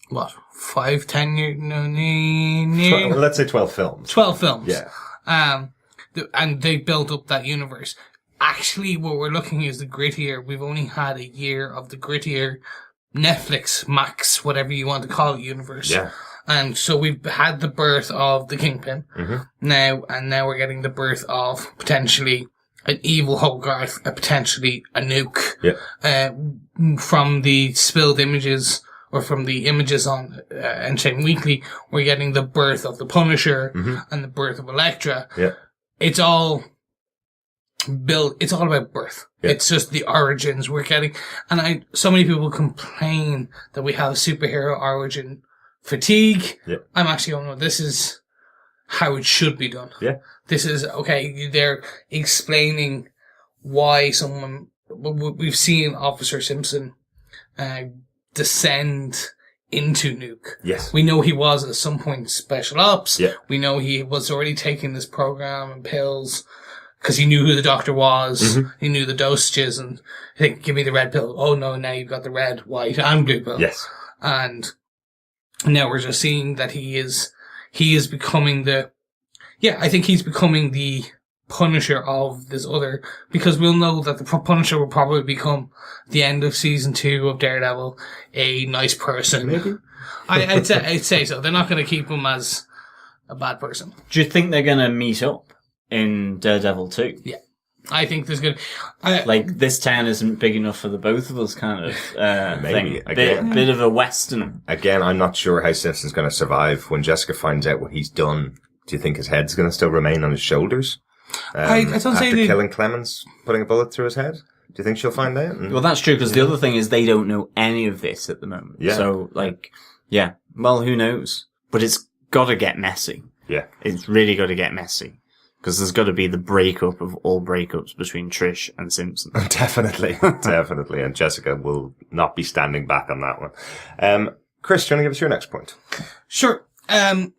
5-10 years? No, let's say 12 films. 12 films. Yeah. And they built up that universe. Actually, what we're looking is the grittier. We've only had a year of the grittier Netflix, Max, whatever you want to call it, universe. Yeah. And so we've had the birth of the Kingpin now we're getting the birth of potentially an evil Hogarth, potentially a Nuke. Yeah. From the spilled images, or from the images on Entertainment Weekly, we're getting the birth of the Punisher and the birth of Elektra. Yeah. It's all built. It's all about birth. Yeah. It's just the origins we're getting. And so many people complain that we have a superhero origin fatigue. Yeah. I'm actually going, no, this is how it should be done. Yeah. This is, okay, they're explaining why we've seen Officer Simpson descend into Nuke. Yes. We know he was at some point special ops. Yeah. We know he was already taking this program and pills because he knew who the doctor was. Mm-hmm. He knew the dosages, and I think, give me the red pill. Oh no, now you've got the red, white, and blue pill. Yes. And now we're just seeing that he is becoming I think he's becoming the Punisher of this other, because we'll know that the Punisher will probably become, at the end of season 2 of Daredevil, a nice person. Maybe. I'd say so. They're not going to keep him as a bad person. Do you think they're going to meet up in Daredevil 2? Yeah. I think there's going to... like, this town isn't big enough for the both of us kind of Maybe. thing. Bit of a western. Again, I'm not sure how Simpson's going to survive. When Jessica finds out what he's done, do you think his head's going to still remain on his shoulders? I don't say after killing Clemens, putting a bullet through his head? Do you think she'll find out? Well, that's true, because the other thing is they don't know any of this at the moment. Yeah. So, well, who knows? But it's got to get messy. Yeah. It's really got to get messy. Because there's got to be the breakup of all breakups between Trish and Simpson. Definitely. Definitely. And Jessica will not be standing back on that one. Chris, do you want to give us your next point? Sure. And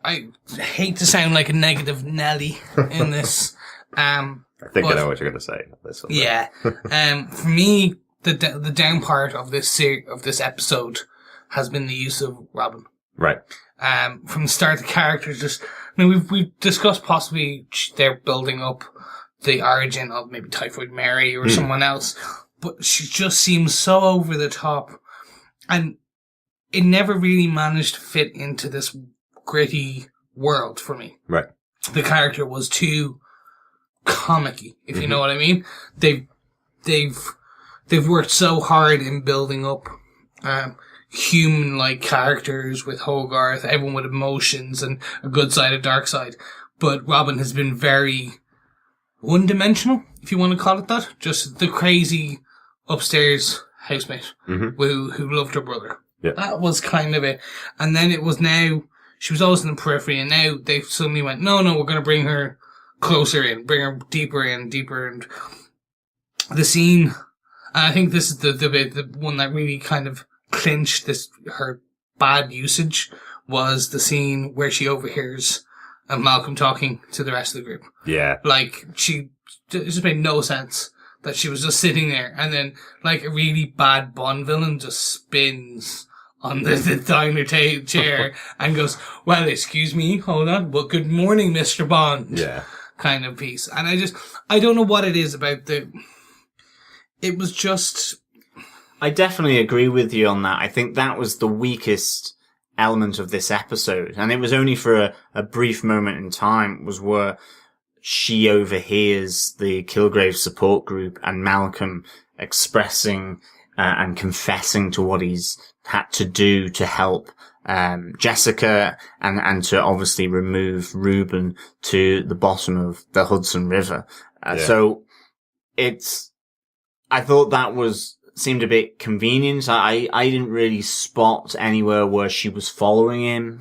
I hate to sound like a negative Nelly in this. I think I know what you're going to say. This one, yeah. For me, the down part of this episode has been the use of Robin. Right. From the start, the characters just, I mean, we've discussed possibly they're building up the origin of maybe Typhoid Mary or someone else, but she just seems so over the top, and it never really managed to fit into this gritty world for me. Right. The character was too comic-y, if you know what I mean. They've worked so hard in building up human-like characters with Hogarth, everyone with emotions and a good side, a dark side. But Robin has been very one-dimensional, if you want to call it that. Just the crazy upstairs housemate who loved her brother. Yeah. That was kind of it. And then it was now, she was always in the periphery, and now they suddenly went, no, we're going to bring her closer in, bring her deeper in, and the scene, and I think this is the one that really kind of clinched her bad usage, was the scene where she overhears Malcolm talking to the rest of the group. Yeah. Like, it just made no sense that she was just sitting there, and then, like, a really bad Bond villain just spins on the diner chair and goes, well, excuse me, hold on, well, good morning, Mr. Bond. Yeah. Kind of piece. And I don't know what it is about it was just... I definitely agree with you on that. I think that was the weakest element of this episode. And it was only for a brief moment in time, was where she overhears the Kilgrave support group and Malcolm expressing and confessing to what he's had to do to help Jessica and to obviously remove Reuben to the bottom of the Hudson River. So I thought that seemed a bit convenient. I didn't really spot anywhere where she was following him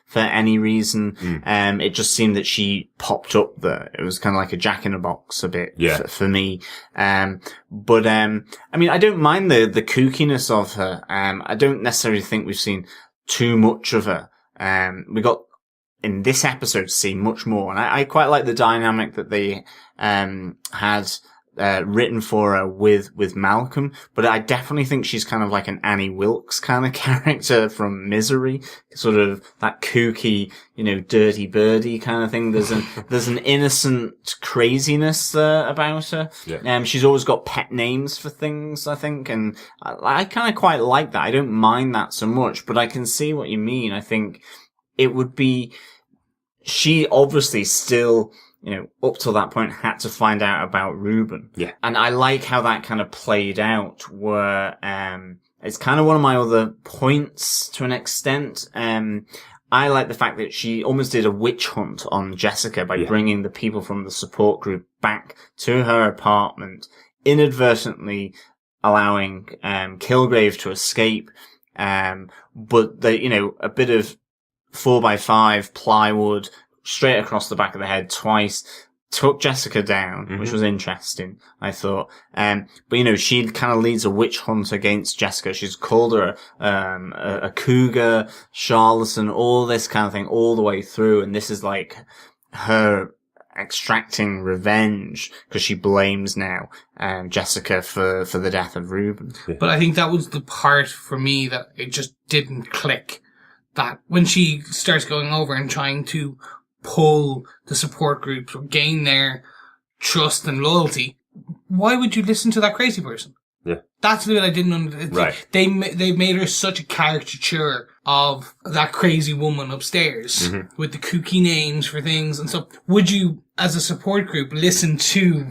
for any reason. It just seemed that she popped up there. It was kind of like a Jack in a Box a bit for me. But I mean, I don't mind the kookiness of her. I don't necessarily think we've seen too much of her. We got in this episode to see much more, and I quite like the dynamic that they had written for her with Malcolm, but I definitely think she's kind of like an Annie Wilkes kind of character from Misery, sort of that kooky, dirty birdie kind of thing. There's an innocent craziness about her. Yeah. She's always got pet names for things, I think, and I kind of quite like that. I don't mind that so much, but I can see what you mean. I think it would be, she obviously still, up till that point had to find out about Reuben. Yeah. And I like how that kind of played out where, it's kind of one of my other points to an extent. I like the fact that she almost did a witch hunt on Jessica by bringing the people from the support group back to her apartment, inadvertently allowing, Kilgrave to escape. But a bit of 4x5 plywood straight across the back of the head twice took Jessica down, which was interesting, I thought. But, you know, she kind of leads a witch hunt against Jessica. She's called her a cougar, charlatan, all this kind of thing all the way through. And this is like her extracting revenge because she blames now Jessica for the death of Reuben. But I think that was the part for me that it just didn't click. That when she starts going over and trying to pull the support groups or gain their trust and loyalty, why would you listen to that crazy person? Yeah. That's the bit I didn't understand. Right. They've made her such a caricature of that crazy woman upstairs with the kooky names for things and stuff. Would you, as a support group, listen to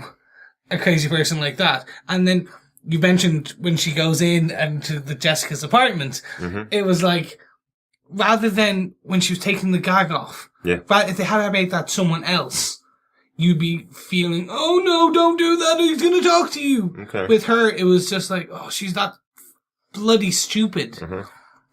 a crazy person like that? And then you mentioned when she goes in and to the Jessica's apartment, it was like, rather than when she was taking the gag off, if they had made that someone else, you'd be feeling, oh no, don't do that, he's gonna talk to you. Okay. With her, it was just like, oh, she's that bloody stupid.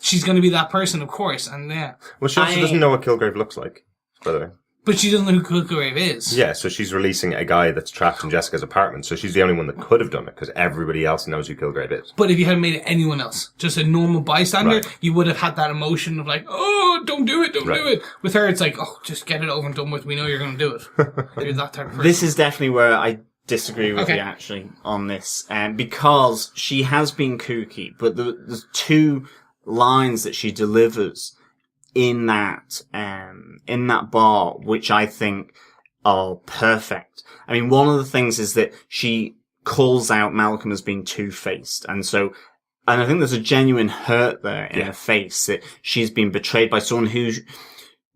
She's gonna be that person, of course, and yeah. Well, she also doesn't know what Kilgrave looks like, by the way. But she doesn't know who Kilgrave is. Yeah, so she's releasing a guy that's trapped in Jessica's apartment, so she's the only one that could have done it, because everybody else knows who Kilgrave is. But if you had made it anyone else, just a normal bystander, you would have had that emotion of like, oh, don't do it, don't do it. With her, it's like, oh, just get it over and done with, we know you're going to do it. You're that type of person. This is definitely where I disagree with you, actually, on this, because she has been kooky, but there's two lines that she delivers in that bar, which I think are perfect. I mean, one of the things is that she calls out Malcolm as being two-faced. And I think there's a genuine hurt there in her face that she's been betrayed by someone who,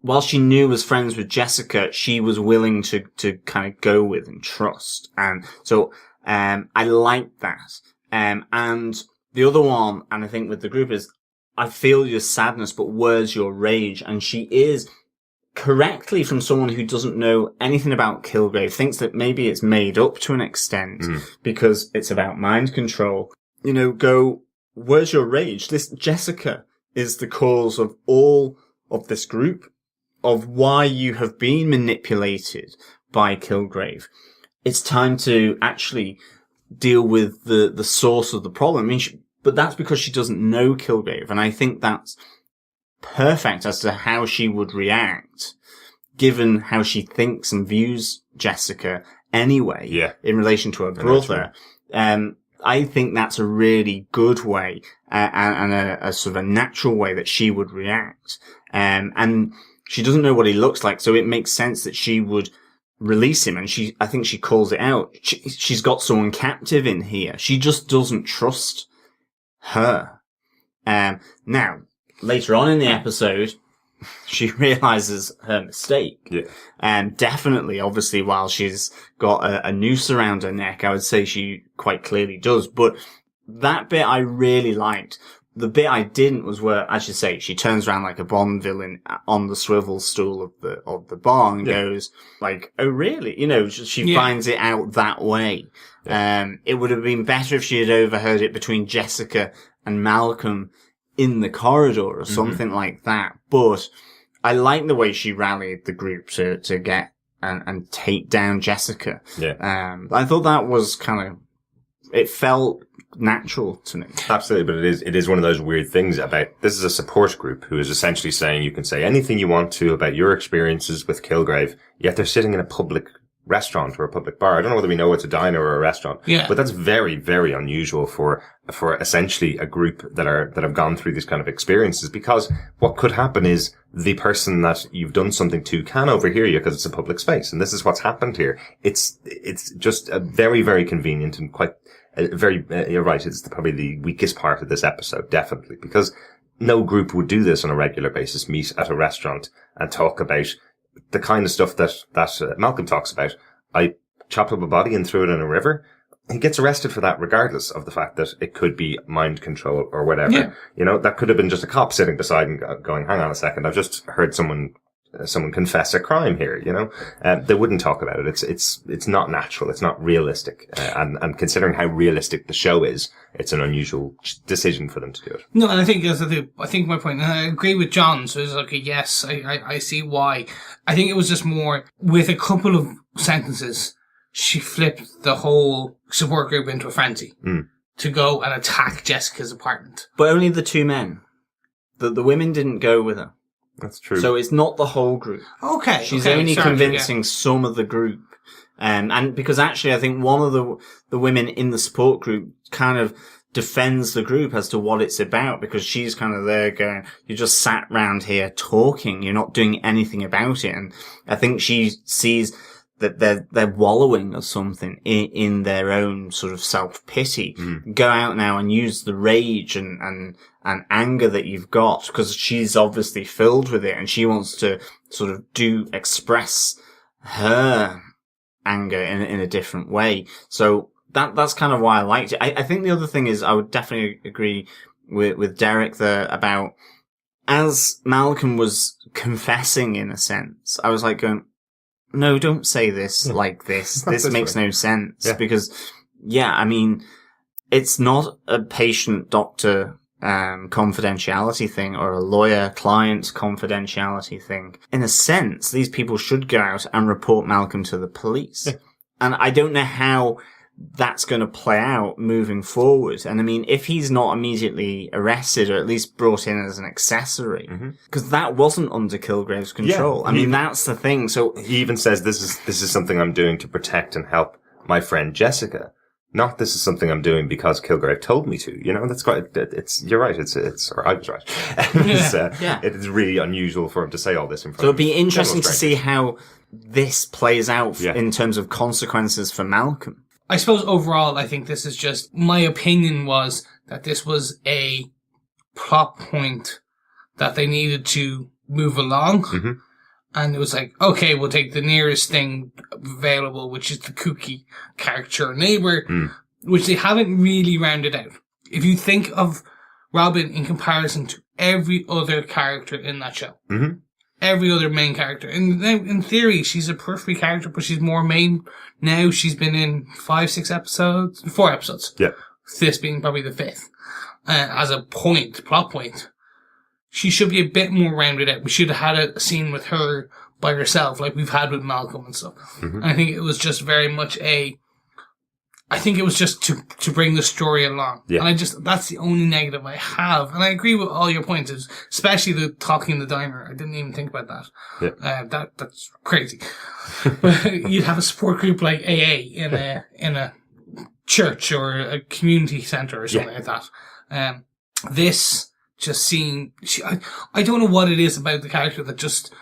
while she knew was friends with Jessica, she was willing to kind of go with and trust. And so, I like that. And the other one, and I think with the group is, I feel your sadness, but where's your rage? And she is correctly, from someone who doesn't know anything about Kilgrave, thinks that maybe it's made up to an extent because it's about mind control. You know, where's your rage? This Jessica is the cause of all of this group, of why you have been manipulated by Kilgrave. It's time to actually deal with the source of the problem. I mean, but that's because she doesn't know Kilgrave, and I think that's perfect as to how she would react, given how she thinks and views Jessica anyway, in relation to her brother. I think that's a really good way, and a sort of a natural way that she would react. And she doesn't know what he looks like, so it makes sense that she would release him, and I think she calls it out. She's got someone captive in here. She just doesn't trust her. Now, later on in the episode, she realizes her mistake. Definitely, obviously, while she's got a noose around her neck, I would say she quite clearly does. But that bit I really liked. The bit I didn't was where, as you say, she turns around like a Bond villain on the swivel stool of the bar and goes like, "Oh, really?" You know, she finds it out that way. It would have been better if she had overheard it between Jessica and Malcolm in the corridor or something like that. But I like the way she rallied the group to get and take down Jessica. I thought that was it felt natural to me. Absolutely, but it is one of those weird things about, this is a support group who is essentially saying you can say anything you want to about your experiences with Kilgrave, yet they're sitting in a public restaurant or a public bar. I don't know whether we know it's a diner or a restaurant, but that's very, very unusual for essentially a group that have gone through these kind of experiences, because what could happen is the person that you've done something to can overhear you because it's a public space, and this is what's happened here. It's just a very, very convenient and quite you're right, it's probably the weakest part of this episode, definitely, because no group would do this on a regular basis, meet at a restaurant and talk about the kind of stuff that Malcolm talks about. I chopped up a body and threw it in a river. He gets arrested for that regardless of the fact that it could be mind control or whatever. You know, that could have been just a cop sitting beside and going, hang on a second, I've just heard someone someone confess a crime here, you know? They wouldn't talk about it. It's not natural. It's not realistic. And considering how realistic the show is, it's an unusual decision for them to do it. No, and I think my point, and I agree with John, so it's okay, yes, I see why. I think it was just more, with a couple of sentences, she flipped the whole support group into a frenzy to go and attack Jessica's apartment. But only the two men. The women didn't go with her. That's true. So it's not the whole group. Okay. She's only convincing some of the group. And because actually I think one of the women in the support group kind of defends the group as to what it's about, because she's kind of there going, you just sat round here talking, you're not doing anything about it. And I think she sees that they're wallowing or something in their own sort of self-pity. Go out now and use the rage and anger that you've got, because she's obviously filled with it and she wants to sort of express her anger in a different way. So that's kind of why I liked it. I think the other thing is, I would definitely agree with Derek there about, as Malcolm was confessing in a sense, I was like going, no, don't say this like this. This makes no sense. Because, I mean, it's not a patient-doctor confidentiality thing or a lawyer-client confidentiality thing. In a sense, these people should go out and report Malcolm to the police. And I don't know how that's going to play out moving forward. And I mean, if he's not immediately arrested or at least brought in as an accessory, because that wasn't under Kilgrave's control. I mean, that's the thing. So he even says, this is something I'm doing to protect and help my friend Jessica. Not this is something I'm doing because Kilgrave told me to. You know, that's quite, you're right. Or I was right. It is really unusual for him to say all this in front of. So it'd be interesting to see how this plays out in terms of consequences for Malcolm. I suppose overall, I think this is just, my opinion was that this was a plot point that they needed to move along. And it was like, okay, we'll take the nearest thing available, which is the kooky caricature neighbor, which they haven't really rounded out. If you think of Robin in comparison to every other character in that show, every other main character, and in theory, she's a periphery character, but she's more main now. She's been in 4 episodes. Yeah. This being probably the 5th. As a plot point. She should be a bit more rounded out. We should have had a scene with her by herself, like we've had with Malcolm and stuff. And I think it was just very much to bring the story along. Yeah. And that's the only negative I have. And I agree with all your points, especially the talking in the diner. I didn't even think about that. Yeah. That's crazy. But you'd have a support group like AA in a church or a community center or something like that. This just seeing, I don't know what it is about the character that just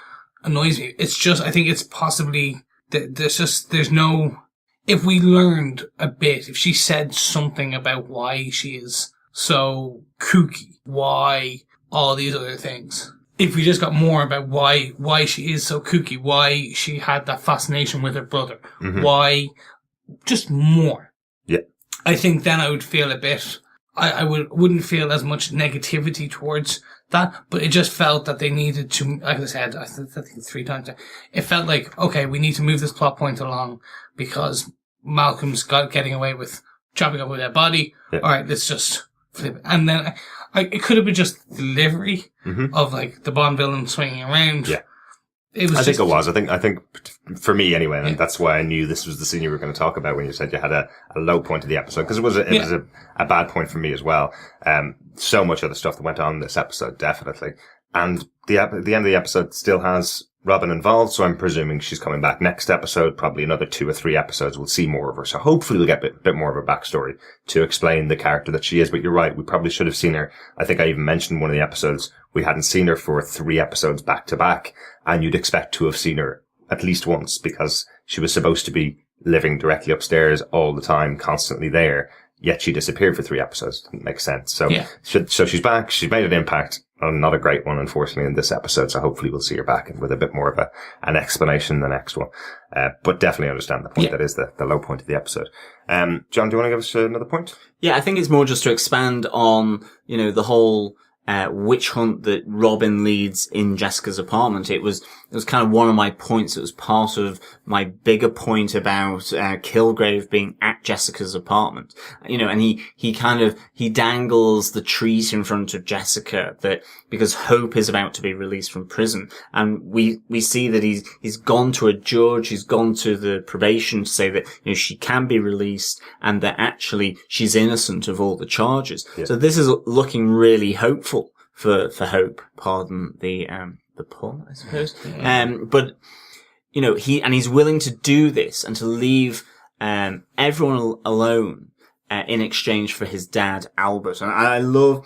annoys me. It's just, I think it's possibly, there's no, if we learned a bit, if she said something about why she is so kooky, why all these other things, if we just got more about why she is so kooky, why she had that fascination with her brother, why, just more. Yeah. I think then I would feel a bit, I wouldn't feel as much negativity towards that, but it just felt that they needed to, like I said, I think 3 times, it felt like, okay, we need to move this plot point along because Malcolm's getting away with chopping up with that body. Yeah. All right, let's just flip it. And then it could have been just delivery of like the Bond villain swinging around. Yeah. I think for me anyway, and that's why I knew this was the scene you were going to talk about when you said you had a low point of the episode, because it was a bad point for me as well. So much other stuff that went on in this episode, definitely. And the end of the episode still has Robin involved, so I'm presuming she's coming back next episode, probably another 2 or 3 episodes, we'll see more of her. So hopefully we'll get a bit more of a backstory to explain the character that she is. But you're right, we probably should have seen her. I think I even mentioned one of the episodes, we hadn't seen her for 3 episodes back to back, and you'd expect to have seen her at least once, because she was supposed to be living directly upstairs all the time, constantly there, yet she disappeared for 3 episodes. Didn't make sense. So, so she's back, she's made an impact. Not a great one, unfortunately, in this episode. So hopefully we'll see her back with a bit more of an explanation in the next one. But definitely understand the point. That is the low point of the episode. John, do you want to give us another point? Yeah, I think it's more just to expand on, the whole, witch hunt that Robin leads in Jessica's apartment. It was kind of one of my points. It was part of my bigger point about Kilgrave being at Jessica's apartment. And he dangles the treat in front of Jessica that because Hope is about to be released from prison, and we see that he's gone to a judge, he's gone to the probation to say that she can be released and that actually she's innocent of all the charges. Yeah. So this is looking really hopeful for Hope. Pardon the pun, I suppose. But he's willing to do this and to leave everyone alone in exchange for his dad Albert. And I love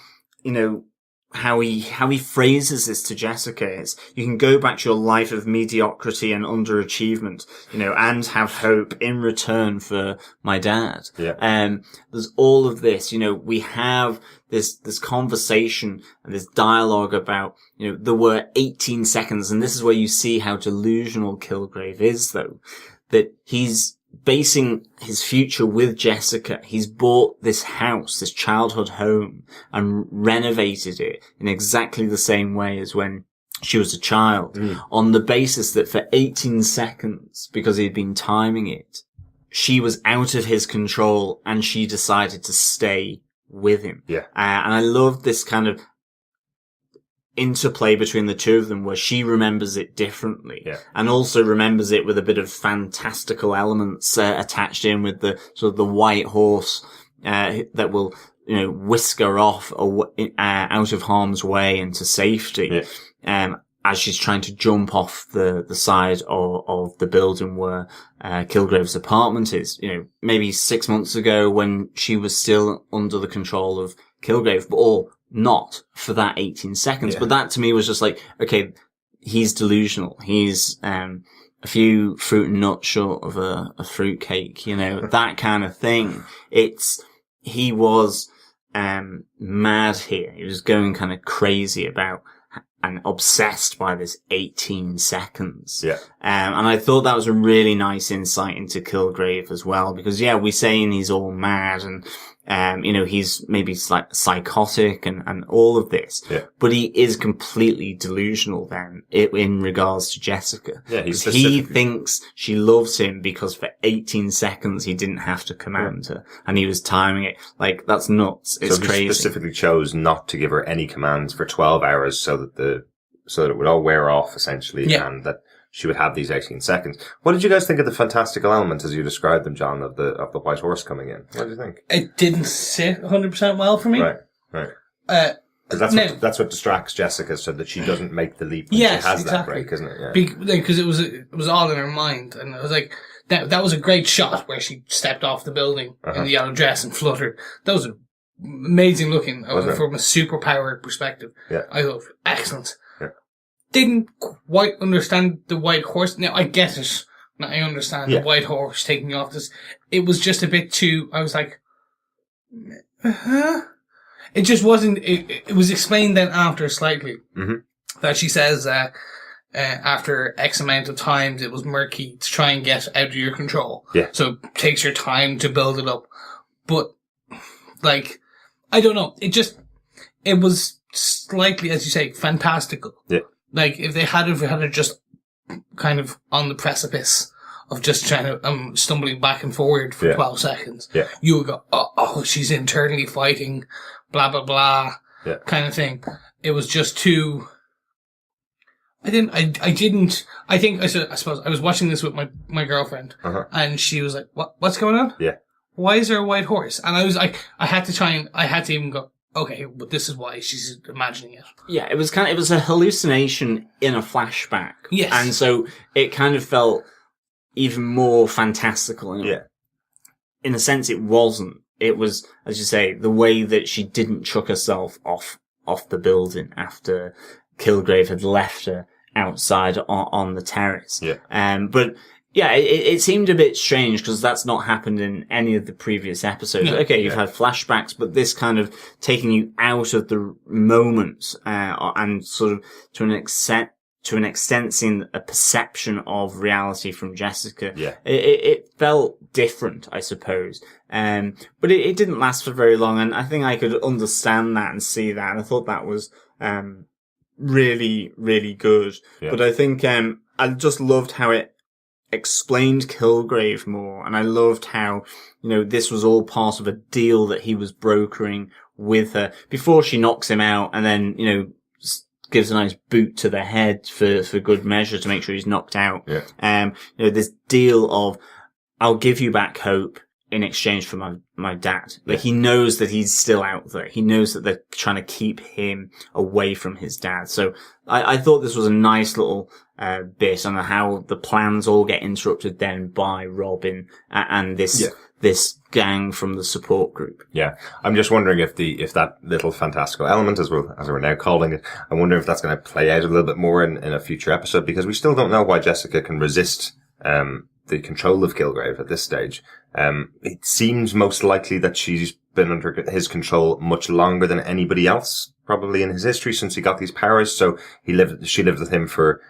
how he phrases this to Jessica is, you can go back to your life of mediocrity and underachievement, and have hope in return for my dad. Yeah. There's all of this, we have this conversation and this dialogue about, there were 18 seconds, and this is where you see how delusional Kilgrave is, though, that he's basing his future with Jessica. He's bought this house, this childhood home, and renovated it in exactly the same way as when she was a child, on the basis that for 18 seconds, because he'd been timing it, she was out of his control and she decided to stay with him. Yeah. And I love this kind of interplay between the two of them where she remembers it differently, and also remembers it with a bit of fantastical elements attached in, with the sort of the white horse that will whisk her off out of harm's way into safety, as she's trying to jump off the side of the building where Kilgrave's apartment is. Maybe 6 months ago when she was still under the control of Kilgrave, or not for that 18 seconds. Yeah. But that to me was just like, okay, he's delusional. He's a few fruit and nuts short of a fruit cake, that kind of thing. He was mad here. He was going kind of crazy about and obsessed by this 18 seconds. Yeah. And I thought that was a really nice insight into Kilgrave as well, because we're saying he's all mad and he's maybe like psychotic and all of this, but he is completely delusional then in regards to Jessica. Yeah, he thinks she loves him because for 18 seconds he didn't have to command her, and he was timing it. Like, that's nuts. It's crazy. So he specifically chose not to give her any commands for 12 hours so that it would all wear off essentially, and that she would have these 18 seconds. What did you guys think of the fantastical elements as you described them, John, of the white horse coming in? What did you think? It didn't sit 100% well for me. Right. Because that's what distracts Jessica, so that she doesn't make the leap when she has that break, isn't it? Yeah. Because it was all in her mind, and I was like, that was a great shot where she stepped off the building in the yellow dress and fluttered. That was amazing looking from a superpowered perspective. Yeah. I thought excellent. Didn't quite understand the white horse. Now, I get it. Now, I understand the white horse taking off this. It was just a bit too, I was like, It just wasn't, it was explained then after slightly. That she says, after X amount of times, it was murky to try and get out of your control. Yeah. So it takes your time to build it up. But, like, I don't know. It was slightly, as you say, fantastical. Yeah. Like, if they had just kind of on the precipice of just trying to, stumbling back and forward for 12 seconds, you would go, oh, she's internally fighting, blah, blah, blah, kind of thing. It was just too, I suppose I was watching this with my girlfriend, and she was like, what's going on? Yeah. Why is there a white horse? And I was like, I had to even go, okay, but this is why she's imagining it. Yeah, it was a hallucination in a flashback. Yes. And so it kind of felt even more fantastical. In a sense, it wasn't. It was, as you say, the way that she didn't chuck herself off the building after Kilgrave had left her outside on the terrace. Yeah. But yeah, it seemed a bit strange because that's not happened in any of the previous episodes. No. Okay, you've had flashbacks, but this kind of taking you out of the moment, and sort of to to an extent, seen a perception of reality from Jessica. Yeah. It felt different, I suppose. But it didn't last for very long, and I think I could understand that and see that, and I thought that was, really, really good. Yeah. But I think, I just loved how it explained Kilgrave more, and I loved how, this was all part of a deal that he was brokering with her before she knocks him out, and then, gives a nice boot to the head for good measure to make sure he's knocked out. Yeah. This deal of, I'll give you back hope in exchange for my dad. Like, he knows that he's still out there. He knows that they're trying to keep him away from his dad. So I thought this was a nice little bit on how the plans all get interrupted then by Robin and this gang from the support group. Yeah. I'm just wondering if that little fantastical element, as we're now calling it, I wonder if that's going to play out a little bit more in a future episode, because we still don't know why Jessica can resist, the control of Kilgrave at this stage. It seems most likely that she's been under his control much longer than anybody else, probably in his history, since he got these powers. So she lived with him for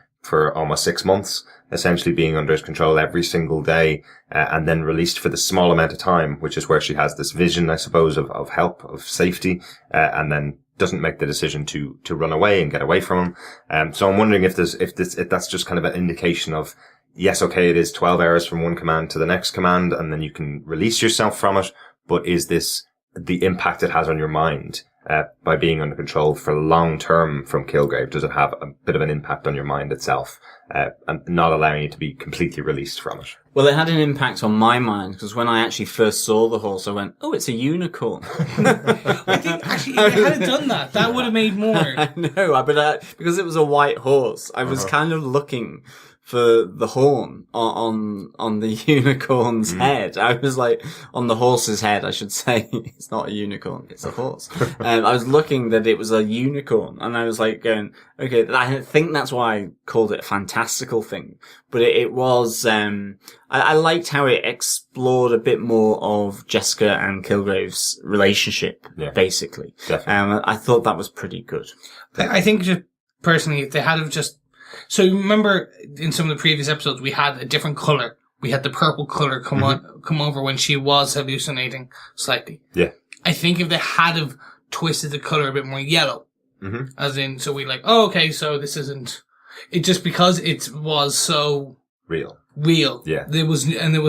almost 6 months, essentially being under his control every single day, and then released for the small amount of time, which is where she has this vision, I suppose, of help, of safety, and then doesn't make the decision to run away and get away from him. So I'm wondering if that's just kind of an indication of, yes, okay, it is 12 hours from one command to the next command, and then you can release yourself from it, but is this the impact it has on your mind? By being under control for long term from Kilgrave, does it have a bit of an impact on your mind itself, and not allowing you to be completely released from it? Well, it had an impact on my mind, because when I actually first saw the horse, I went, oh, it's a unicorn. I think, actually, if they had done that would have made more. I know, but because it was a white horse, I was kind of looking for the horn on the unicorn's head. I was like, on the horse's head, I should say. It's not a unicorn, it's a horse. I was looking that it was a unicorn, and I was like going, okay, I think that's why I called it a fantastical thing. But it was, I liked how it explored a bit more of Jessica and Kilgrave's relationship, basically. Definitely. I thought that was pretty good. I think just personally, if they had have just, so remember in some of the previous episodes, we had a different color. We had the purple color come over when she was hallucinating slightly. Yeah. I think if they had have twisted the color a bit more yellow, as in, so we like, oh, okay, so this isn't, it just because it was so real. Yeah. There was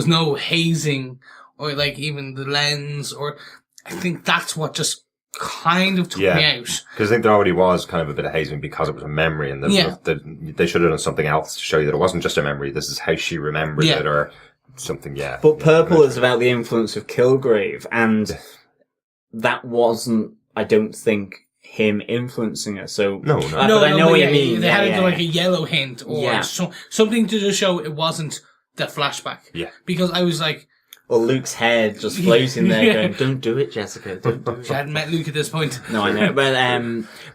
no hazing or like even the lens, or I think that's what just kind of took me out. Because I think there already was kind of a bit of hazing because it was a memory, and they should have done something else to show you that it wasn't just a memory. This is how she remembered it, or something. Yeah. But purple is about the influence of Kilgrave, and that wasn't, I don't think, him influencing her. So no. But I know what you mean. They had like a yellow hint or something to just show it wasn't the flashback. Yeah. Because I was like, or Luke's head just floating there going, don't do it, Jessica, don't do it. She hadn't met Luke at this point. No, I know.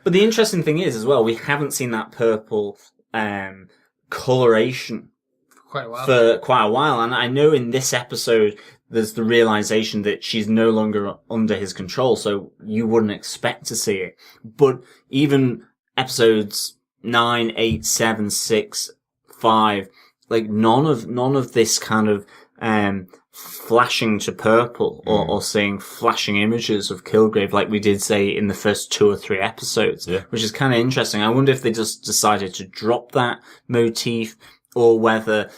But the interesting thing is, as well, we haven't seen that purple coloration for quite a while. And I know in this episode, there's the realization that she's no longer under his control, so you wouldn't expect to see it. But even episodes 9, 8, 7, 6, 5, like none of this kind of flashing to purple or seeing flashing images of Kilgrave like we did say in the first 2 or 3 episodes, which is kind of interesting. I wonder if they just decided to drop that motif, or whether,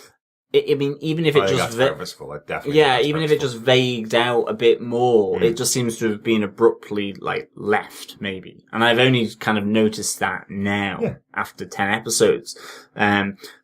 I mean, even if it just, even if it just vagued out a bit more, it just seems to have been abruptly like left, maybe. And I've only kind of noticed that now after 10 episodes.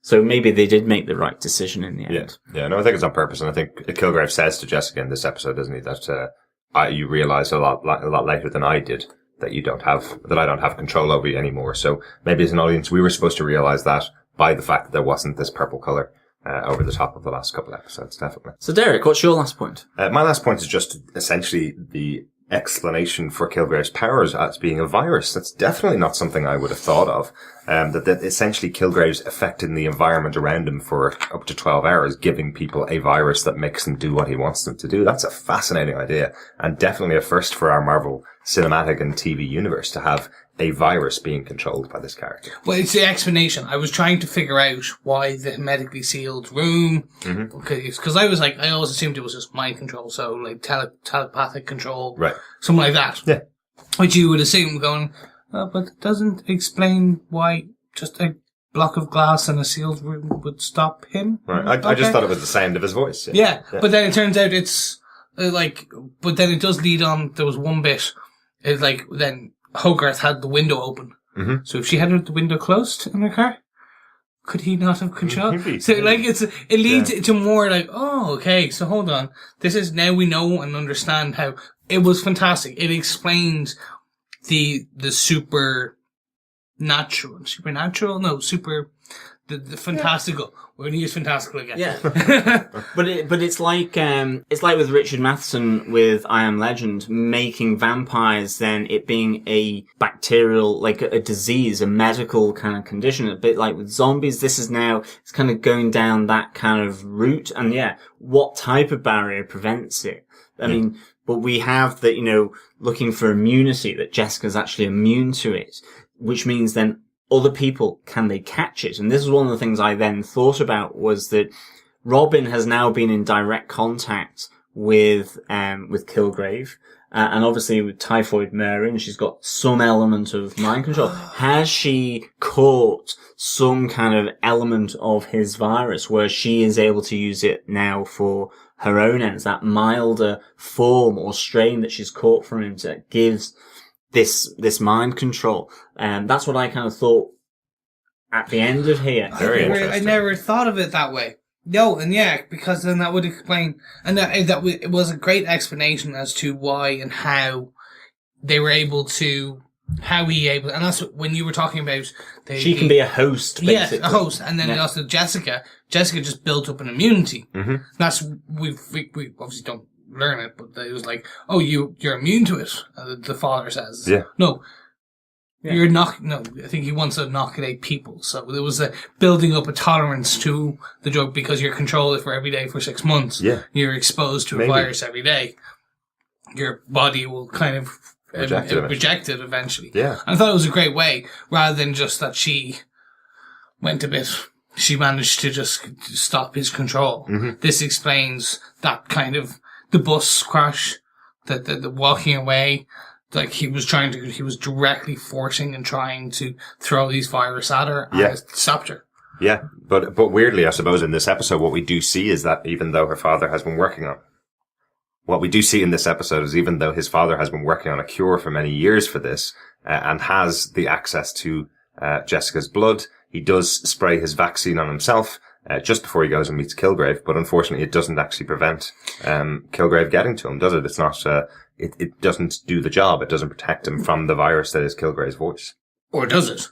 So maybe they did make the right decision in the end. Yeah. No, I think it's on purpose, and I think Kilgrave says to Jessica in this episode, doesn't he, that you realize a lot later than I did that I don't have control over you anymore. So maybe as an audience, we were supposed to realize that by the fact that there wasn't this purple color over the top of the last couple of episodes, definitely. So Derek, what's your last point? My last point is just essentially the explanation for Kilgrave's powers as being a virus. That's definitely not something I would have thought of. That essentially Kilgrave's affecting the environment around him for up to 12 hours, giving people a virus that makes them do what he wants them to do. That's a fascinating idea, and definitely a first for our Marvel cinematic and TV universe, to have a virus being controlled by this character. Well, it's the explanation. I was trying to figure out why the hermetically sealed room, because I was like, I always assumed it was just mind control, so like telepathic control, Right. something like that. Yeah. Which you would assume going, oh, but it doesn't explain why just a block of glass in a sealed room would stop him. Right. I just thought it was the sound of his voice. Yeah, but then it turns out it's but then it does lead on. There was one bit, it's like then Hogarth had the window open. Mm-hmm. So if she had the window closed in her car, could he not have control? Maybe. So like it leads to more like, oh, okay, so hold on. This is now we know and understand how it was fantastic. It explains the the fantastical. We're going to use fantastical again. Yeah. but it's like with Richard Matheson with I Am Legend, making vampires, then it being a bacterial, like a disease, a medical kind of condition. A bit like with zombies, this is now, it's kind of going down that kind of route. And yeah, what type of barrier prevents it? I mean, but we have that, looking for immunity, that Jessica's actually immune to it, which means then other people, can they catch it? And this is one of the things I then thought about, was that Robin has now been in direct contact with Kilgrave, and obviously with Typhoid Mary, and she's got some element of mind control. Has she caught some kind of element of his virus where she is able to use it now for her own ends, that milder form or strain that she's caught from him that gives this mind control? That's what I kind of thought at the end of here. Very interesting. I never thought of it that way. No, and yeah, because then that would explain, and it was a great explanation as to why and how they were able to, and that's when you were talking about. She can be a host, basically. Yes, a host, and then also Jessica just built up an immunity. Mm-hmm. That's, we obviously don't learn it, but it was like, oh, you're immune to it, the father says. Yeah. No. Yeah. I think he wants to inoculate people. So there was a building up a tolerance to the drug because you're controlled for every day for 6 months. Yeah. You're exposed to a virus every day. Your body will kind of reject it eventually. Yeah. And I thought it was a great way, rather than just that she managed to just stop his control. Mm-hmm. This explains that kind of, the bus crash, the walking away, like he was directly forcing and trying to throw these virus at her and it stopped her. Yeah. But weirdly, I suppose in this episode, what we do see is that even though her father has been working on, what we do see in this episode is even though his father has been working on a cure for many years for this, and has the access to, Jessica's blood, he does spray his vaccine on himself, just before he goes and meets Kilgrave, but unfortunately it doesn't actually prevent, Kilgrave getting to him, does it? It's not, it doesn't do the job. It doesn't protect him from the virus that is Kilgrave's voice. Or does it?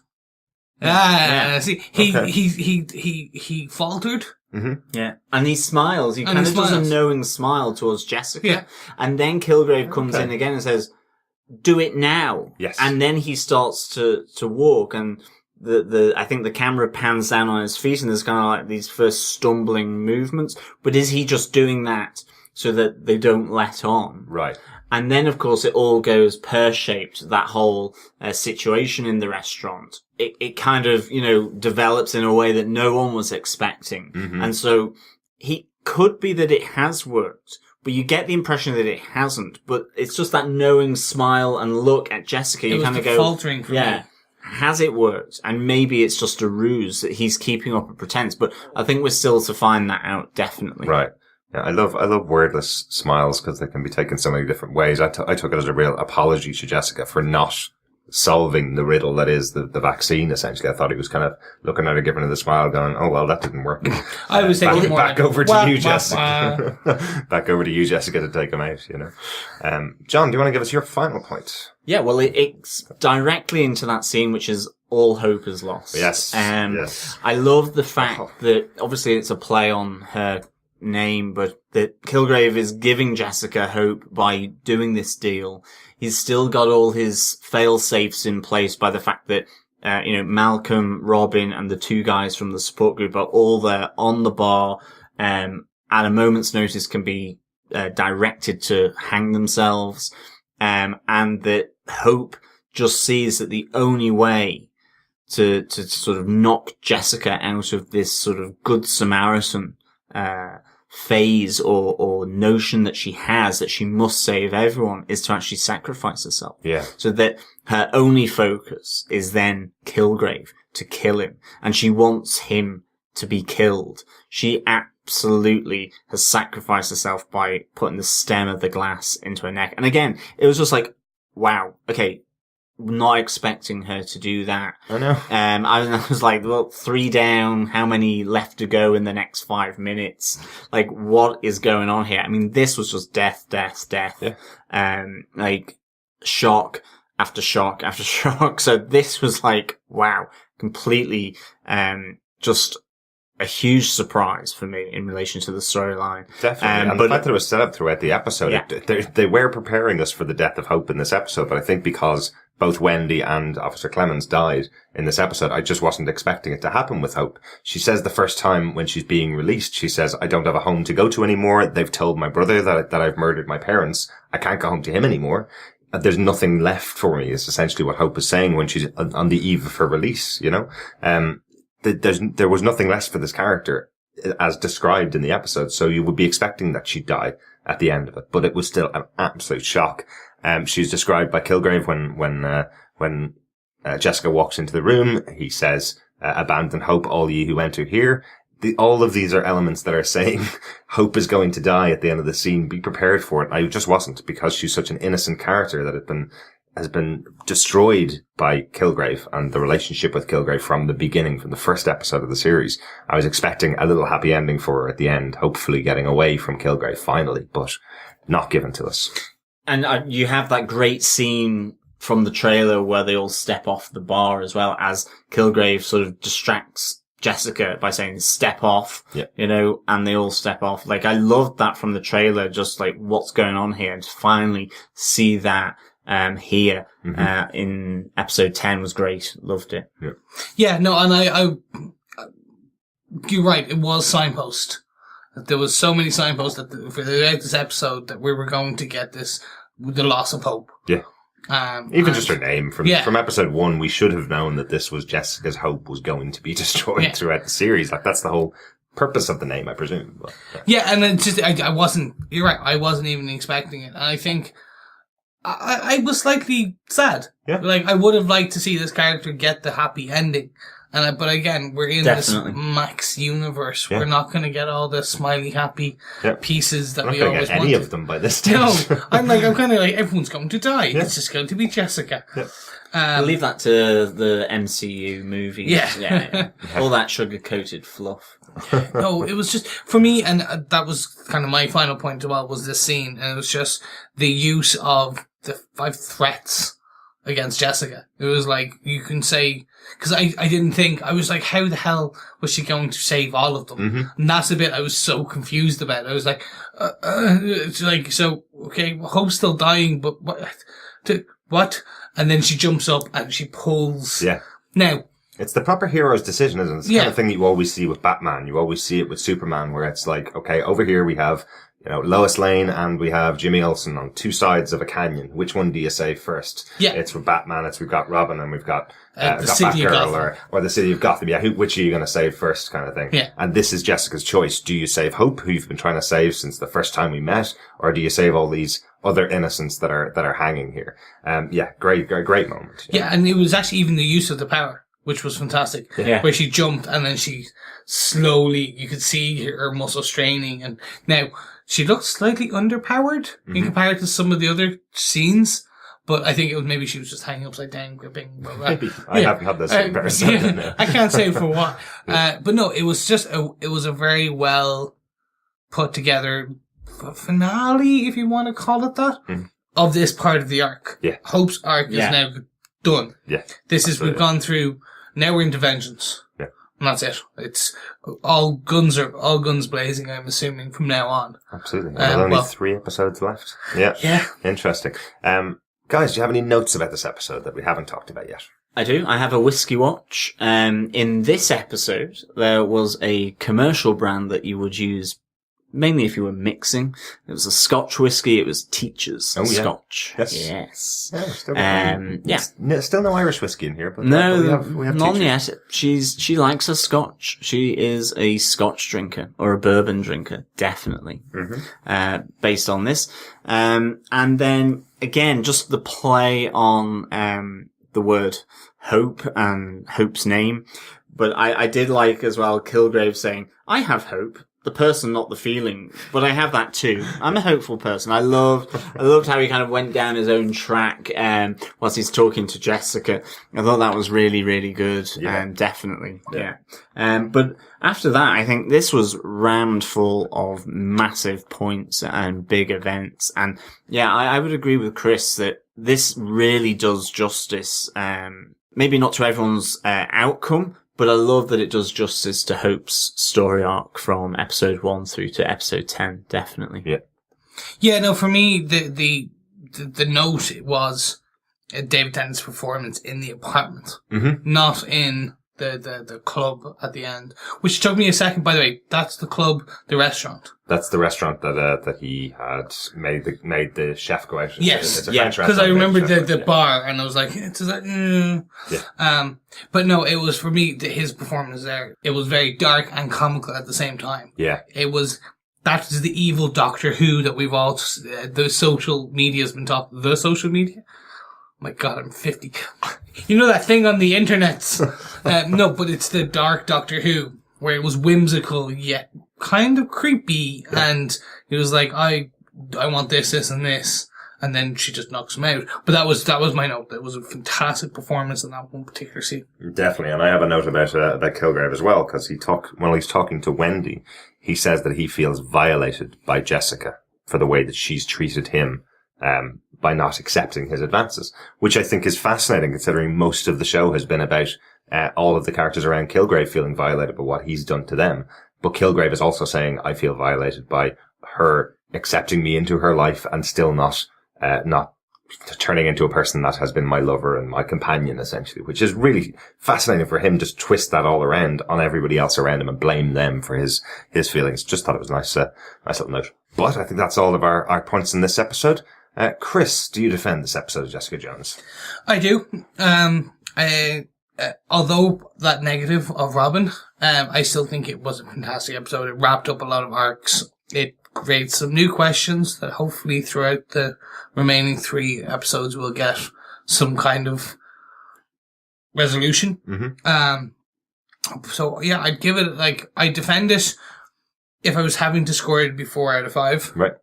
See, he faltered. Mm-hmm. Yeah. And he smiles. He kind of does a knowing smile towards Jessica. Yeah. And then Kilgrave comes in again and says, do it now. Yes. And then he starts to walk, and I think the camera pans down on his feet and there's kind of like these first stumbling movements. But is he just doing that so that they don't let on? Right. And then, of course, it all goes pear-shaped, that whole situation in the restaurant. It kind of, develops in a way that no one was expecting. Mm-hmm. And so he could be that it has worked, but you get the impression that it hasn't. But it's just that knowing smile and look at Jessica. You kind of go, faltering for me. Has it worked? And maybe it's just a ruse that he's keeping up a pretense. But I think we're still to find that out, definitely. Right. Yeah, I love wordless smiles because they can be taken so many different ways. I took it as a real apology to Jessica for not solving the riddle that is the vaccine, essentially. I thought he was kind of looking at her, giving her the smile, going, oh, well, that didn't work. I was thinking back over to you, Jessica. Back over to you, Jessica, to take him out, John, do you want to give us your final point? Yeah, well, it's directly into that scene, which is all hope is lost. Yes. Yes. I love the fact that obviously it's a play on her name, but that Kilgrave is giving Jessica hope by doing this deal. He's still got all his fail-safes in place by the fact that, Malcolm, Robin, and the two guys from the support group are all there on the bar, at a moment's notice can be, directed to hang themselves, and that hope just sees that the only way to sort of knock Jessica out of this sort of good Samaritan, phase or notion that she has that she must save everyone is to actually sacrifice herself. Yeah. So that her only focus is then Kilgrave, to kill him. And she wants him to be killed. She absolutely has sacrificed herself by putting the stem of the glass into her neck. And again, it was just like, wow, okay, not expecting her to do that. I know. I was like, well, 3 down, how many left to go in the next 5 minutes? Like, what is going on here? I mean, this was just death. Yeah. Like, shock after shock after shock. So this was like, wow, completely, just a huge surprise for me in relation to the storyline. Definitely. And the fact that it was set up throughout the episode, yeah. They were preparing us for the death of Hope in this episode, but I think because both Wendy and Officer Clemens died in this episode, I just wasn't expecting it to happen with Hope. She says the first time when she's being released, she says, I don't have a home to go to anymore. They've told my brother that I've murdered my parents. I can't go home to him anymore. There's nothing left for me, is essentially what Hope is saying when she's on the eve of her release, you know? There was nothing less for this character as described in the episode, so you would be expecting that she'd die at the end of it, but it was still an absolute shock. She's described by Kilgrave when Jessica walks into the room. He says, abandon hope, all ye who enter here. All of these are elements that are saying Hope is going to die at the end of the scene. Be prepared for it. I just wasn't, because she's such an innocent character that has been destroyed by Kilgrave and the relationship with Kilgrave from the beginning, from the first episode of the series. I was expecting a little happy ending for her at the end, hopefully getting away from Kilgrave finally, but not given to us. And you have that great scene from the trailer where they all step off the bar as well, as Kilgrave sort of distracts Jessica by saying, step off, you know, and they all step off. Like, I loved that from the trailer, just like, what's going on here? And to finally see that here in episode 10 was great. Loved it. Yeah, no, and I you're right, it was signpost. There was so many signposts that throughout this episode that we were going to get this, the loss of Hope. Yeah. Even just her name from episode 1, we should have known that this was Jessica's Hope was going to be destroyed throughout the series. Like, that's the whole purpose of the name, I presume. But, yeah, and then just, I wasn't, you're right, I wasn't even expecting it. And I think I was slightly sad. Yeah. Like, I would have liked to see this character get the happy ending. But again, we're in this Max universe. Yeah. We're not going to get all the smiley, happy pieces that we always wanted. Any of them by this stage. No, I'm kind of like, everyone's going to die. Yeah. It's just going to be Jessica. Yeah. I'll leave that to the MCU movies. Yeah. All that sugar-coated fluff. No, it was just, for me, and that was kind of my final point as well, was this scene. And it was just the use of the 5 threats against Jessica. It was like, you can say, because I didn't think, I was like, how the hell was she going to save all of them? Mm-hmm. And that's the bit I was so confused about. I was like, it's like, so, okay, Hope's still dying, but what? And then she jumps up and she pulls. Yeah. Now, it's the proper hero's decision, isn't it? It's the kind of thing that you always see with Batman. You always see it with Superman, where it's like, okay, over here we have, you know, Lois Lane and we have Jimmy Olsen on 2 sides of a canyon. Which one do you save first? Yeah. It's with Batman, we've got Robin, and we've got the City of Gotham. Or the City of Gotham. Yeah, which are you going to save first, kind of thing. Yeah. And this is Jessica's choice. Do you save Hope, who you've been trying to save since the first time we met, or do you save all these other innocents that are hanging here? Great moment. Yeah, and it was actually even the use of the power, which was fantastic. Yeah. Where she jumped and then she slowly, you could see her muscle straining. And now, she looked slightly underpowered in comparison to some of the other scenes. But I think it was maybe she was just hanging upside down, gripping. Maybe. I haven't had this comparison. I can't say for what. But no, it was just it was a very well put together finale, if you want to call it that, of this part of the arc. Yeah. Hope's arc is now done. Yeah. We've gone through, now we're into vengeance. Yeah. And that's it. It's all guns blazing, I'm assuming, from now on. Absolutely. There's only 3 episodes left. Yeah. Yeah. Interesting. Guys, do you have any notes about this episode that we haven't talked about yet? I do. I have a whiskey watch. In this episode, there was a commercial brand that you would use mainly if you were mixing. It was a Scotch whiskey. It was Teacher's Scotch. Yes. Yes. Still no Irish whiskey in here, but no, we have none Teachers. yet. She likes a Scotch. She is a Scotch drinker or a bourbon drinker, definitely. Based on this, and then again, just the play on the word hope and Hope's name. But I did like as well Kilgrave saying, "I have hope." The person, not the feeling, but I have that too. I'm a hopeful person. I loved how he kind of went down his own track, whilst he's talking to Jessica. I thought that was really, really good. Definitely. Yeah. But after that, I think this was rammed full of massive points and big events. And yeah, I would agree with Chris that this really does justice, maybe not to everyone's, outcome, but I love that it does justice to Hope's story arc from episode 1 through to episode 10, definitely. Yeah. Yeah, no, for me, the note was David Tennant's performance in the apartment, not in the club at the end, which took me a second. By the way, that's the club, the restaurant. That's the restaurant that he had made the chef go out. Yes, it's a French because I remember restaurant, the bar, and I was like, "Does that?" But no, it was for me his performance there. It was very dark and comical at the same time. Yeah, it was. That is the evil Doctor Who that we've all the social media's been talking. The social media. Oh my God, I'm 50. You know that thing on the internet? No, but it's the dark Doctor Who, where it was whimsical yet kind of creepy, and it was like, I want this, and this, and then she just knocks him out. But that was my note. That was a fantastic performance in that one particular scene. Definitely, and I have a note about Kilgrave as well, because while he's talking to Wendy, he says that he feels violated by Jessica for the way that she's treated him. By not accepting his advances, which I think is fascinating considering most of the show has been about all of the characters around Kilgrave feeling violated by what he's done to them. But Kilgrave is also saying, I feel violated by her accepting me into her life and still not turning into a person that has been my lover and my companion, essentially, which is really fascinating for him to twist that all around on everybody else around him and blame them for his feelings. Just thought it was a nice little note. But I think that's all of our points in this episode. Chris, do you defend this episode of Jessica Jones? I do. Although that negative of Robin, I still think it was a fantastic episode. It wrapped up a lot of arcs. It creates some new questions that hopefully throughout the remaining 3 episodes we'll get some kind of resolution. So yeah, I'd give it, I defend it if I was having to score it, it'd be 4 out of 5. Right.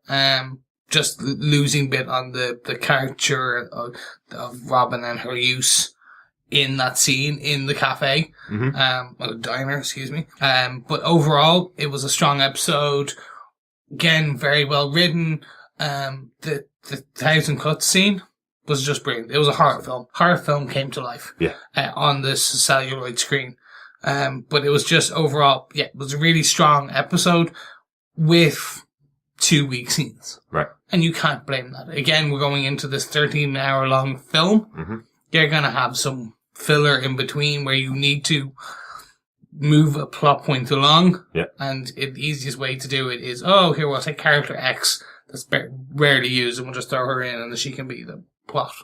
Just losing bit on the caricature of Robin and her use in that scene in the cafe, or the diner, excuse me. But overall, it was a strong episode. Again, very well written. The 1,000 Cuts scene was just brilliant. It was a horror film. Horror film came to life. Yeah. On this celluloid screen. But it was just overall, it was a really strong episode with 2 weak scenes. Right. And you can't blame that. Again, we're going into this 13-hour-long film. They're going to have some filler in between where you need to move a plot point along. Yeah. And the easiest way to do it is, here we'll take character X that's rarely used and we'll just throw her in and she can be the plot,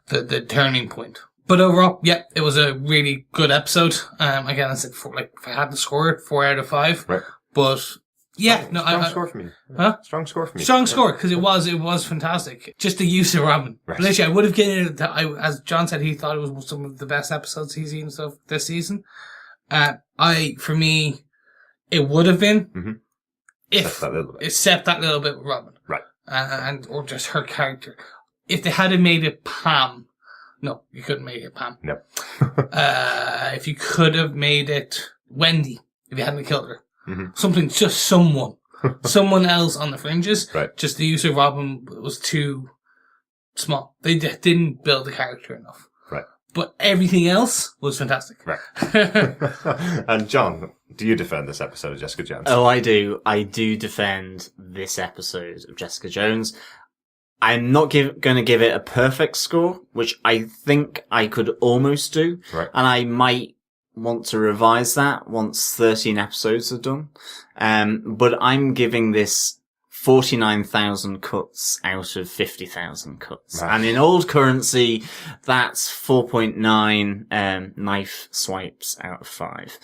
the turning point. But overall, it was a really good episode. Again, I said, if I had to score it, 4 out of 5. Right. But strong score for me. Huh? Strong score for me. Strong score, because it was fantastic. Just the use of Robin. Right. Literally, I would have given it, as John said, he thought it was some of the best episodes he's seen this season. For me, it would have been, except that little bit with Robin. Right. Or just her character. If they had made it Pam, no, you couldn't make it Pam. No. If you could have made it Wendy, if you hadn't killed her. Something, just someone else on the fringes. Right. Just the use of Robin was too small. They didn't build the character enough. Right. But everything else was fantastic. Right. And John, do you defend this episode of Jessica Jones? Oh, I do. I do defend this episode of Jessica Jones. I'm not going to give it a perfect score, which I think I could almost do. Right. And I might want to revise that once 13 episodes are done. But I'm giving this 49,000 cuts out of 50,000 cuts. Right. And in old currency, that's 4.9 knife swipes out of 5.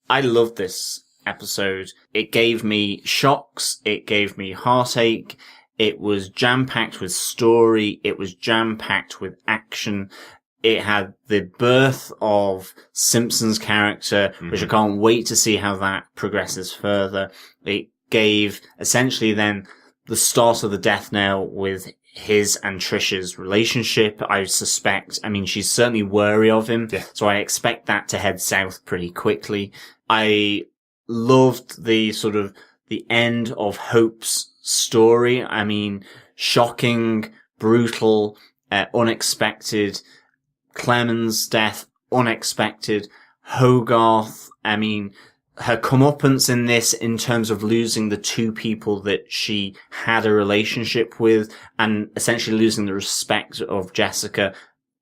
I loved this episode. It gave me shocks. It gave me heartache. It was jam-packed with story. It was jam-packed with action. It had the birth of Simpson's character, which I can't wait to see how that progresses further. It gave essentially then the start of the death knell with his and Trisha's relationship. I suspect, I mean, she's certainly wary of him, so I expect that to head south pretty quickly. I loved the sort of the end of Hope's story. I mean, shocking, brutal, unexpected. Clement's death, unexpected. Hogarth, I mean, her comeuppance in this in terms of losing the two people that she had a relationship with and essentially losing the respect of Jessica,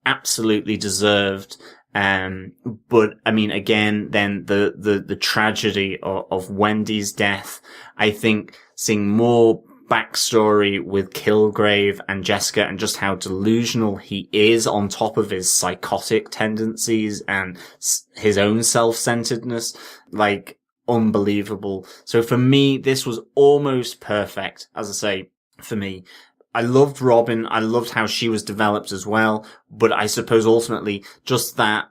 absolutely deserved. But I mean, again, then the tragedy of Wendy's death, I think seeing more backstory with Kilgrave and Jessica and just how delusional he is on top of his psychotic tendencies and his own self-centeredness, like, unbelievable. So for me, this was almost perfect, as I say, for me. I loved Robin. I loved how she was developed as well. But I suppose ultimately just that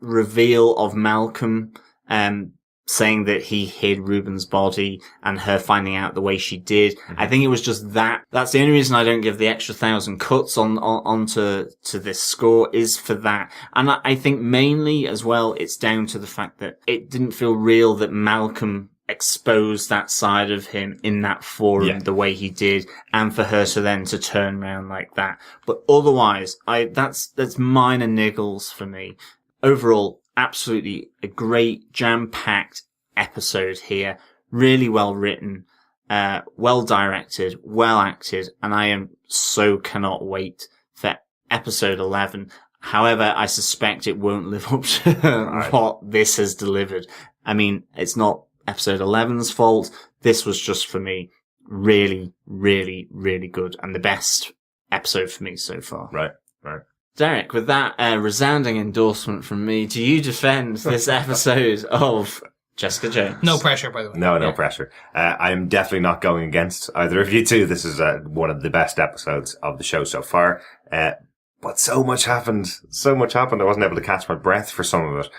reveal of Malcolm, saying that he hid Ruben's body and her finding out the way she did. I think it was just that. That's the only reason I don't give the extra 1,000 cuts onto this score is for that. And I think mainly as well, it's down to the fact that it didn't feel real that Malcolm exposed that side of him in that forum the way he did, and for her to then to turn around like that. But otherwise, that's minor niggles for me. Overall, absolutely a great jam-packed episode here. Really well written, well directed, well acted, and I cannot wait for episode 11. However, I suspect it won't live up to what this has delivered. I mean, it's not episode 11's fault. This was just, for me, really, really, really good, and the best episode for me so far. Right. Derek, with that resounding endorsement from me, do you defend this episode of Jessica Jones? No pressure, by the way. No pressure. I am definitely not going against either of you two. This is one of the best episodes of the show so far. But so much happened. I wasn't able to catch my breath for some of it.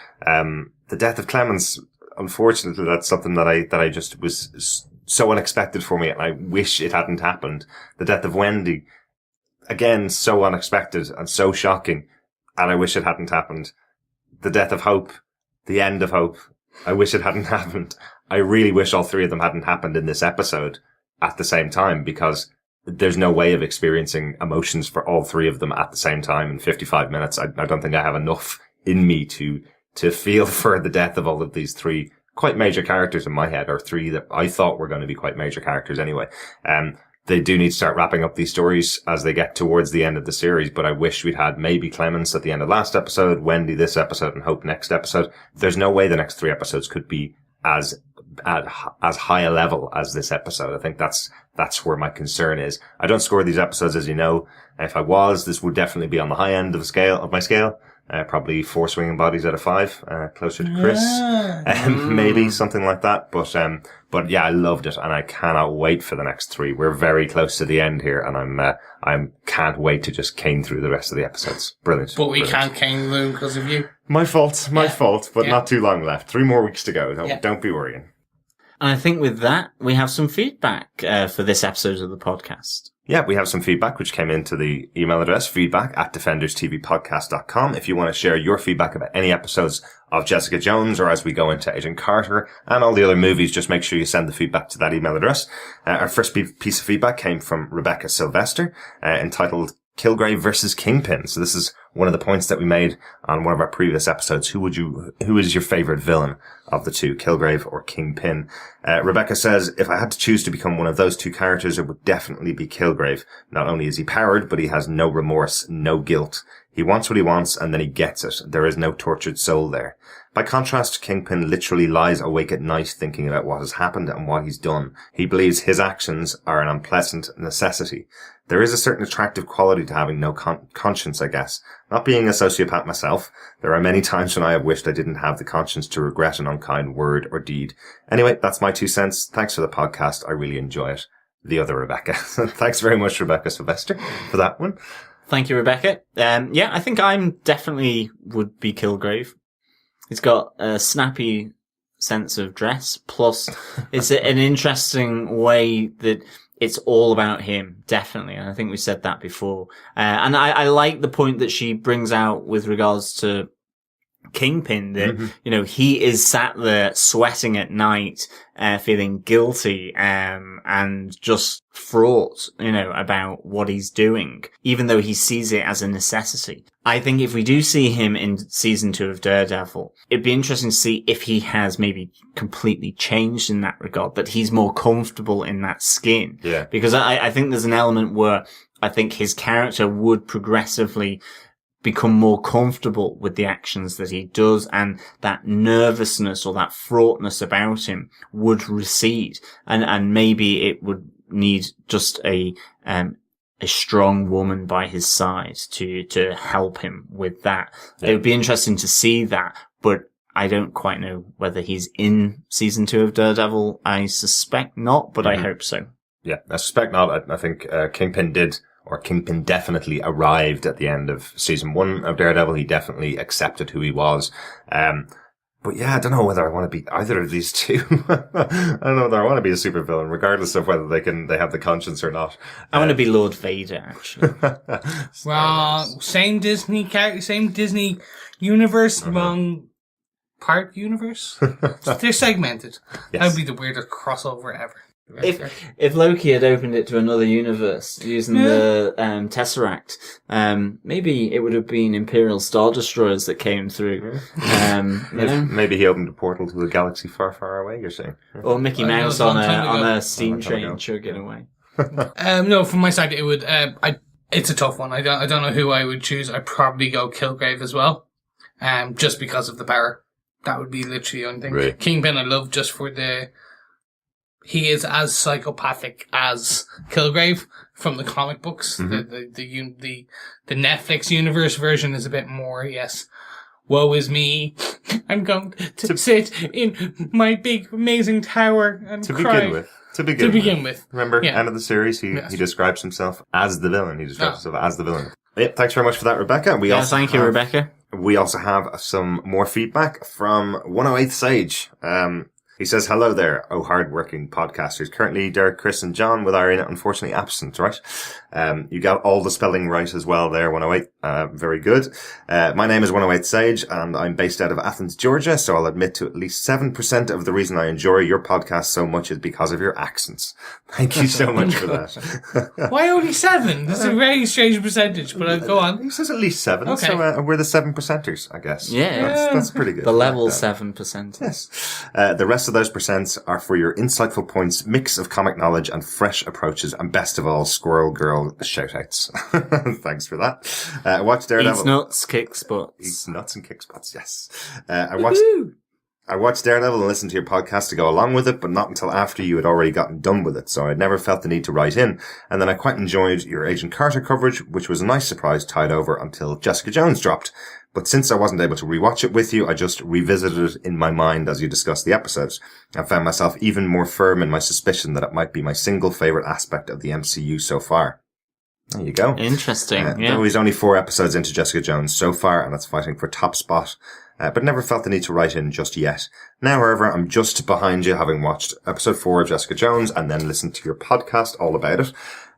The death of Clemens, unfortunately, that's something that I just was so unexpected for me, and I wish it hadn't happened. The death of Wendy, again, so unexpected and so shocking, and I wish it hadn't happened. The death of Hope, the end of Hope, I wish it hadn't happened. I really wish all three of them hadn't happened in this episode at the same time, because there's no way of experiencing emotions for all three of them at the same time in 55 minutes. I don't think I have enough in me to feel for the death of all of these three quite major characters in my head, or three that I thought were going to be quite major characters anyway. They do need to start wrapping up these stories as they get towards the end of the series, but I wish we'd had maybe Clemens at the end of last episode, Wendy this episode, and Hope next episode. There's no way the next 3 episodes could be as high a level as this episode. I think that's where my concern is. I don't score these episodes, as you know. If I was, this would definitely be on the high end of my scale. Probably 4 swinging bodies out of 5, closer to Chris. Maybe something like that. But yeah, I loved it, and I cannot wait for the next 3. We're very close to the end here, and I can't wait to just cane through the rest of the episodes. Brilliant. But we can't cane them because of you. My fault, but not too long left. 3 more weeks to go. Don't be worrying. And I think with that, we have some feedback for this episode of the podcast. Yeah, we have some feedback which came into the email address, feedback@defenderstvpodcast.com. If you want to share your feedback about any episodes of Jessica Jones, or as we go into Agent Carter and all the other movies, just make sure you send the feedback to that email address. Our first piece of feedback came from Rebecca Sylvester, entitled Kilgrave versus Kingpin. So this is one of the points that we made on one of our previous episodes. Who is your favorite villain of the two, Kilgrave or Kingpin? Rebecca says, if I had to choose to become one of those 2 characters, it would definitely be Kilgrave. Not only is he powered, but he has no remorse, no guilt. He wants what he wants, and then he gets it. There is no tortured soul there. By contrast, Kingpin literally lies awake at night thinking about what has happened and what he's done. He believes his actions are an unpleasant necessity. There is a certain attractive quality to having no conscience, I guess. Not being a sociopath myself, there are many times when I have wished I didn't have the conscience to regret an unkind word or deed. Anyway, that's my 2 cents. Thanks for the podcast. I really enjoy it. The other Rebecca. Thanks very much, Rebecca Sylvester, for that one. Thank you, Rebecca. Yeah, I think I'm definitely would be Kilgrave. He's got a snappy sense of dress. Plus, it's an interesting way that it's all about him, definitely. And I think we said that before. And I like the point that she brings out with regards to Kingpin, that, you know, he is sat there sweating at night, feeling guilty, and just fraught, you know, about what he's doing, even though he sees it as a necessity. I think if we do see him in season 2 of Daredevil, it'd be interesting to see if he has maybe completely changed in that regard, that he's more comfortable in that skin. Yeah. Because I think there's an element where I think his character would progressively become more comfortable with the actions that he does, and that nervousness or that fraughtness about him would recede, and maybe it would need just a strong woman by his side to help him with that. Yeah. It would be interesting to see that, but I don't quite know whether he's in season 2 of Daredevil. I suspect not, but I hope so. Yeah, I suspect not. I think Kingpin definitely arrived at the end of season 1 of Daredevil. He definitely accepted who he was. But yeah, I don't know whether I want to be either of these two. I don't know whether I want to be a supervillain, regardless of whether they have the conscience or not. I want to be Lord Vader, actually. Well, same Disney universe, wrong part universe. They're segmented. Yes. That would be the weirdest crossover ever. If Loki had opened it to another universe using the Tesseract, maybe it would have been Imperial Star Destroyers that came through. Maybe he opened a portal to a galaxy far, far away, you're saying? Or Mickey Mouse on a steam train chugging away. No, from my side, it would. It's a tough one. I don't know who I would choose. I'd probably go Kilgrave as well, just because of the power. That would be literally the only thing. Right. Kingpin I love just for he is as psychopathic as Kilgrave from the comic books. Mm-hmm. The Netflix universe version is a bit more, yes, woe is me. I'm going to sit in my big amazing tower and cry. To begin with. Remember, yeah. End of the series, he describes himself as the villain. He describes himself as the villain. Yeah, thanks very much for that, Rebecca. Thank you, Rebecca. We also have some more feedback from 108 Sage. He says, hello there, oh hard-working podcasters. Currently, Derek, Chris and John with Irene unfortunately absent, right? You got all the spelling right as well there, 108. Very good. My name is 108 Sage and I'm based out of Athens, Georgia, so I'll admit to at least 7% of the reason I enjoy your podcast so much is because of your accents. Thank you so much for that. Why only 7? This is a very strange percentage, but go on. He says at least 7, okay. So we're the 7%ers, I guess. Yeah. That's pretty good. The level 7%. Yes. The rest of those percents are for your insightful points, mix of comic knowledge and fresh approaches, and best of all, Squirrel Girl shoutouts. Thanks for that. Watch Daredevil. Eats nuts, kicks butts. Eats nuts and kicks butts, yes. I watched Daredevil and listened to your podcast to go along with it, but not until after you had already gotten done with it, so I'd never felt the need to write in. And then I quite enjoyed your Agent Carter coverage, which was a nice surprise tied over until Jessica Jones dropped. But since I wasn't able to rewatch it with you, I just revisited it in my mind as you discussed the episodes. I found myself even more firm in my suspicion that it might be my single favourite aspect of the MCU so far. There you go. Interesting, yeah. Though he's only 4 episodes into Jessica Jones so far, and it's fighting for top spot. But never felt the need to write in just yet. Now, however, I'm just behind you, having watched episode 4 of Jessica Jones and then listened to your podcast all about it.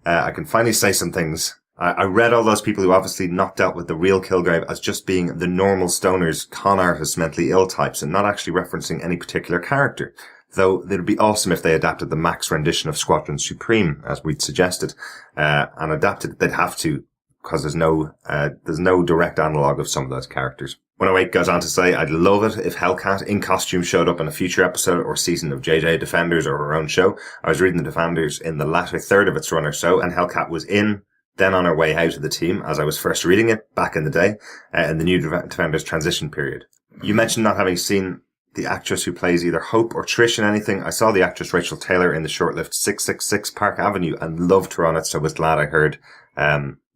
I can finally say some things. I read all those people who obviously not dealt with the real Kilgrave as just being the normal stoners, con artists, mentally ill types, and not actually referencing any particular character. Though it would be awesome if they adapted the Max rendition of Squadron Supreme, as we'd suggested, and adapted. They'd have to, because there's no direct analogue of some of those characters. 108 goes on to say, I'd love it if Hellcat in costume showed up in a future episode or season of JJ Defenders or her own show. I was reading the Defenders in the latter third of its run or so, and Hellcat was then on her way out of the team as I was first reading it back in the day, in the new Defenders transition period. You mentioned not having seen the actress who plays either Hope or Trish in anything. I saw the actress Rachel Taylor in the short-lived 666 Park Avenue and loved her on it, so I was glad I heard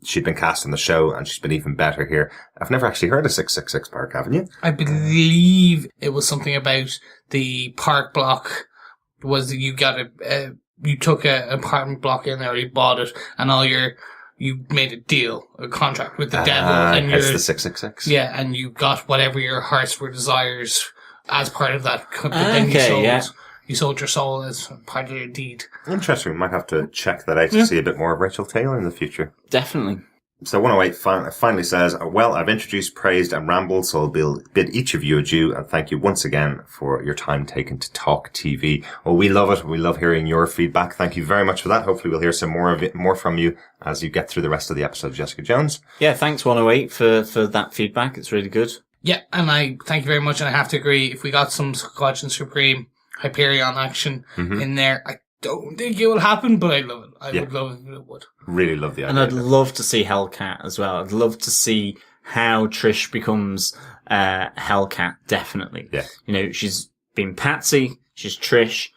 she'd been cast on the show, and she's been even better here. I've never actually heard of 666 Park Avenue. I believe it was something about the park block. Was that you got you took an apartment block in there, you bought it, and you made a deal, a contract with the devil, and it's the 666. Yeah, and you got whatever your hearts were desires as part of that. But then you sold your soul as part of your deed. Interesting. We might have to check that out to see a bit more of Rachel Taylor in the future. Definitely. So 108 finally says, well, I've introduced, praised and rambled, so I'll bid each of you adieu and thank you once again for your time taken to talk TV. Well, we love it. We love hearing your feedback. Thank you very much for that. Hopefully we'll hear some more from you as you get through the rest of the episode of Jessica Jones. Yeah, thanks 108 for that feedback. It's really good. Yeah, and I thank you very much, and I have to agree, if we got some Scotch and Supreme Hyperion action in there, I don't think it will happen, but I love it. I would love it if it would. Really love the idea. And I'd love to see Hellcat as well. I'd love to see how Trish becomes Hellcat, definitely. Yeah. You know, she's been Patsy, she's Trish.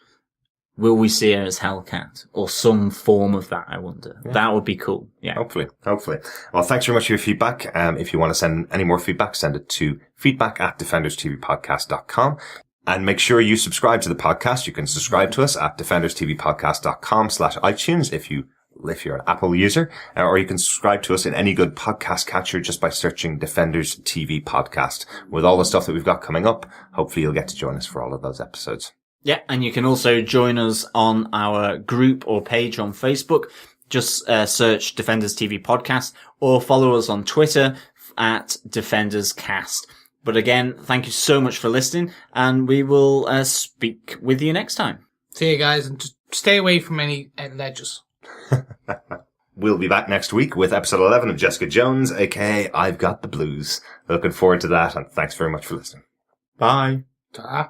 Will we see her as Hellcat? Or some form of that, I wonder. Yeah. That would be cool. Yeah. Hopefully. Well, thanks very much for your feedback. If you want to send any more feedback, send it to feedback@defenderstvpodcast.com. And make sure you subscribe to the podcast. You can subscribe to us at defenderstvpodcast.com/iTunes if you're an Apple user, or you can subscribe to us in any good podcast catcher just by searching Defenders TV Podcast. With all the stuff that we've got coming up, hopefully you'll get to join us for all of those episodes. Yeah, and you can also join us on our group or page on Facebook. Just search Defenders TV Podcast, or follow us on Twitter at DefendersCast. But again, thank you so much for listening, and we will speak with you next time. See you guys, and just stay away from any ledges. We'll be back next week with episode 11 of Jessica Jones, aka I've Got the Blues. Looking forward to that, and thanks very much for listening. Bye. Ta-ra.